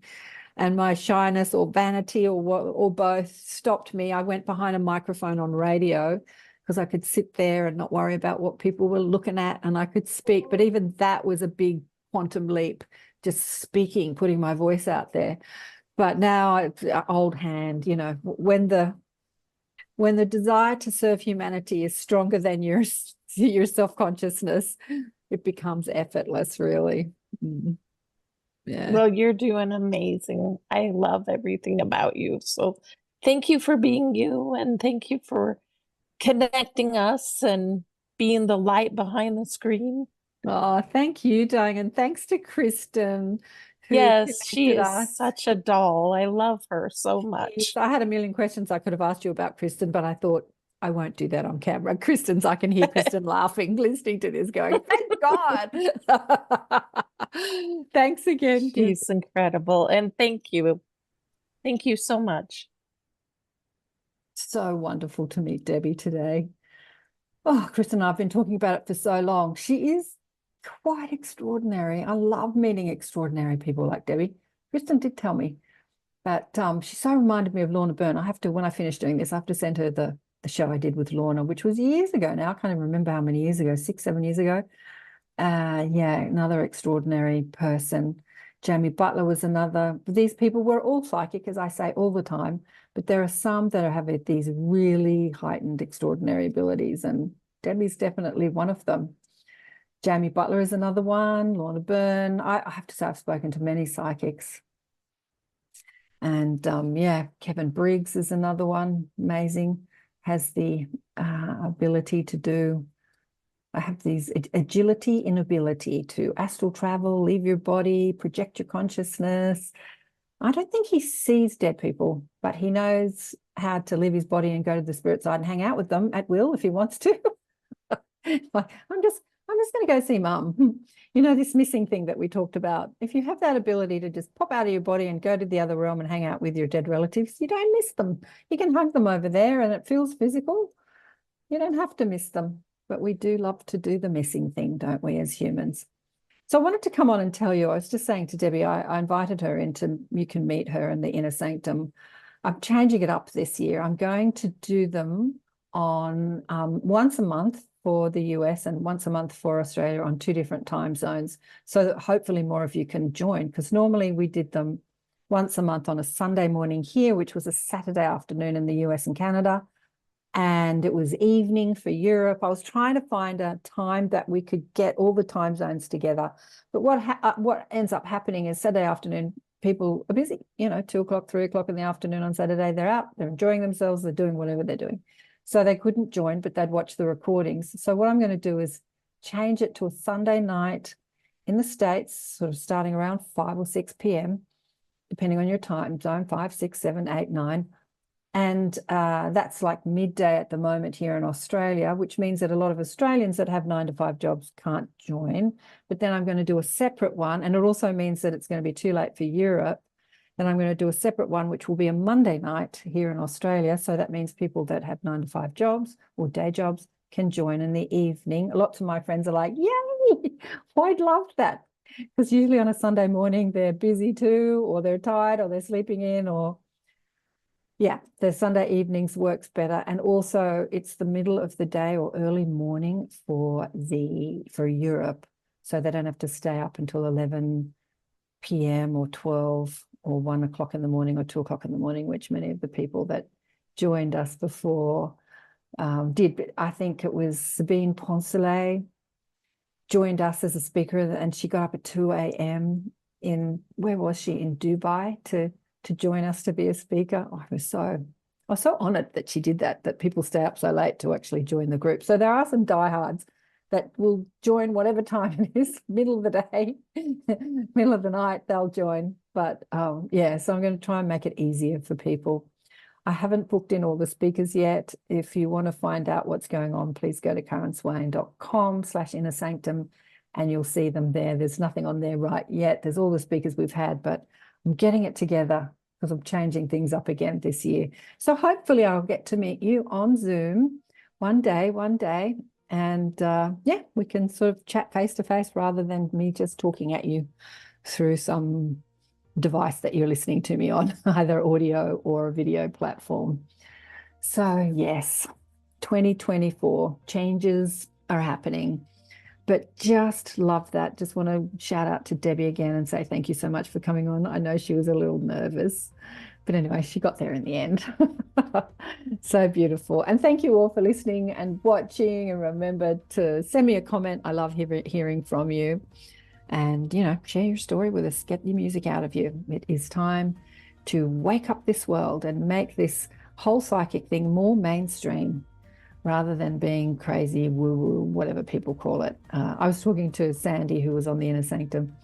And my shyness or vanity or both stopped me. I went behind a microphone on radio because I could sit there and not worry about what people were looking at, and I could speak. But even that was a big quantum leap, just speaking, putting my voice out there. But now it's old hand, you know, when the desire to serve humanity is stronger than your self-consciousness, it becomes effortless, really. Yeah. Well, you're doing amazing. I love everything about you. So thank you for being you, and thank you for connecting us and being the light behind the screen. Oh, thank you, darling. And thanks to Kristen, who Yes, she connected is us. such a doll. I love her so much. I had a million questions I could have asked you about Kristen, but I thought I won't do that on camera. I can hear Kristen laughing, listening to this, going, thank God. Thanks again. She's incredible. And thank you. Thank you so much. So wonderful to meet Debbie today. Oh, Kristen and I have been talking about it for so long. She is quite extraordinary. I love meeting extraordinary people like Debbie. Kristen did tell me that she so reminded me of Lorna Byrne. I have to, when I finish doing this, I have to send her the show I did with Lorna, which was years ago now. I can't even remember how many years ago, 6, 7 years ago. Yeah, another extraordinary person. Jamie Butler was another. These people were all psychic, as I say all the time, but there are some that have these really heightened extraordinary abilities, and Debbie's definitely one of them. Jamie Butler is another one, Lorna Byrne. I have to say I've spoken to many psychics. And yeah, Kevin Briggs is another one, amazing, has the ability to do, I have these agility, inability to astral travel, leave your body, project your consciousness. I don't think he sees dead people, but he knows how to leave his body and go to the spirit side and hang out with them at will if he wants to. Like, I'm just going to go see mum. You know, this missing thing that we talked about. If you have that ability to just pop out of your body and go to the other realm and hang out with your dead relatives, you don't miss them. You can hug them over there and it feels physical. You don't have to miss them. But we do love to do the missing thing, don't we, as humans? So I wanted to come on and tell you, I was just saying to Debbie, I invited her into, you can meet her in the Inner Sanctum. I'm changing it up this year. I'm going to do them on once a month for the US and once a month for Australia on 2 different time zones, so that hopefully more of you can join, because normally we did them once a month on a Sunday morning here, which was a Saturday afternoon in the US and Canada, and it was evening for Europe. I was trying to find a time that we could get all the time zones together, but what ends up happening is Saturday afternoon, people are busy, you know, 2 o'clock, 3 o'clock in the afternoon on Saturday, they're out, they're enjoying themselves, they're doing whatever they're doing. So they couldn't join, but they'd watch the recordings. So what I'm going to do is change it to a Sunday night in the States, sort of starting around 5 or 6 p.m., depending on your time zone, 5, 6, 7, 8, 9. And that's like midday at the moment here in Australia, which means that a lot of Australians that have 9-to-5 jobs can't join. But then I'm going to do a separate one. And it also means that it's going to be too late for Europe. Then I'm going to do a separate one, which will be a Monday night here in Australia. So that means people that have 9-to-5 jobs or day jobs can join in the evening. Lots of my friends are like, yay, I'd love that. Because usually on a Sunday morning, they're busy too, or they're tired, or they're sleeping in, or yeah, the Sunday evenings works better. And also it's the middle of the day or early morning for Europe. So they don't have to stay up until 11, p.m. or 12 or 1 o'clock in the morning or 2 o'clock in the morning, which many of the people that joined us before did. But I think it was Sabine Poncelet joined us as a speaker, and she got up at 2 a.m. where was she? In Dubai to join us to be a speaker. I was so honored that she did that people stay up so late to actually join the group. So there are some diehards that will join whatever time it is, middle of the day, middle of the night, they'll join. But yeah, so I'm going to try and make it easier for people. I haven't booked in all the speakers yet. If you want to find out what's going on, please go to karenswain.com/innersanctum and you'll see them there. There's nothing on there right yet. There's all the speakers we've had, but I'm getting it together because I'm changing things up again this year. So hopefully I'll get to meet you on Zoom one day. And yeah, we can sort of chat face to face rather than me just talking at you through some device that you're listening to me on, either audio or a video platform. So yes, 2024, changes are happening, but just love that. Just want to shout out to Debbie again and say thank you so much for coming on. I know she was a little nervous, but anyway, she got there in the end. So beautiful. And thank you all for listening and watching. And remember to send me a comment. I love hearing from you. And, you know, share your story with us. Get your music out of you. It is time to wake up this world and make this whole psychic thing more mainstream rather than being crazy, woo-woo, whatever people call it. I was talking to Sandy, who was on the Inner Sanctum,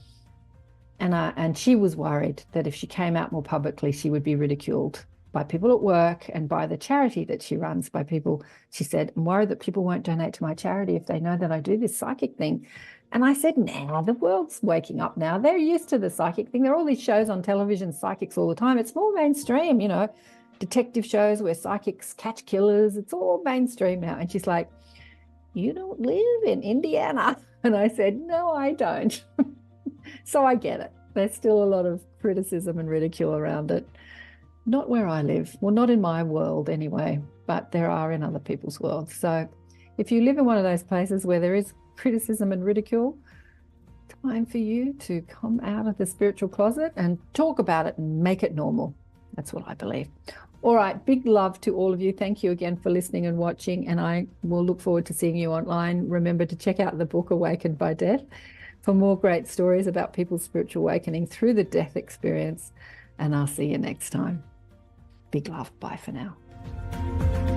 and she was worried that if she came out more publicly, she would be ridiculed by people at work and by the charity that she runs, by people. She said, I'm worried that people won't donate to my charity if they know that I do this psychic thing. And I said, nah, the world's waking up now. They're used to the psychic thing. There are all these shows on television, psychics all the time. It's more mainstream, you know, detective shows where psychics catch killers. It's all mainstream now. And she's like, you don't live in Indiana. And I said, no, I don't. So I get it. There's still a lot of criticism and ridicule around it. Not where I live. Well, not in my world anyway, but there are in other people's worlds. So if you live in one of those places where there is criticism and ridicule, time for you to come out of the spiritual closet and talk about it and make it normal. That's what I believe. All right, big love to all of you. Thank you again for listening and watching, and I will look forward to seeing you online. Remember to check out the book Awakened by Death for more great stories about people's spiritual awakening through the death experience, and I'll see you next time. Big love. Bye for now.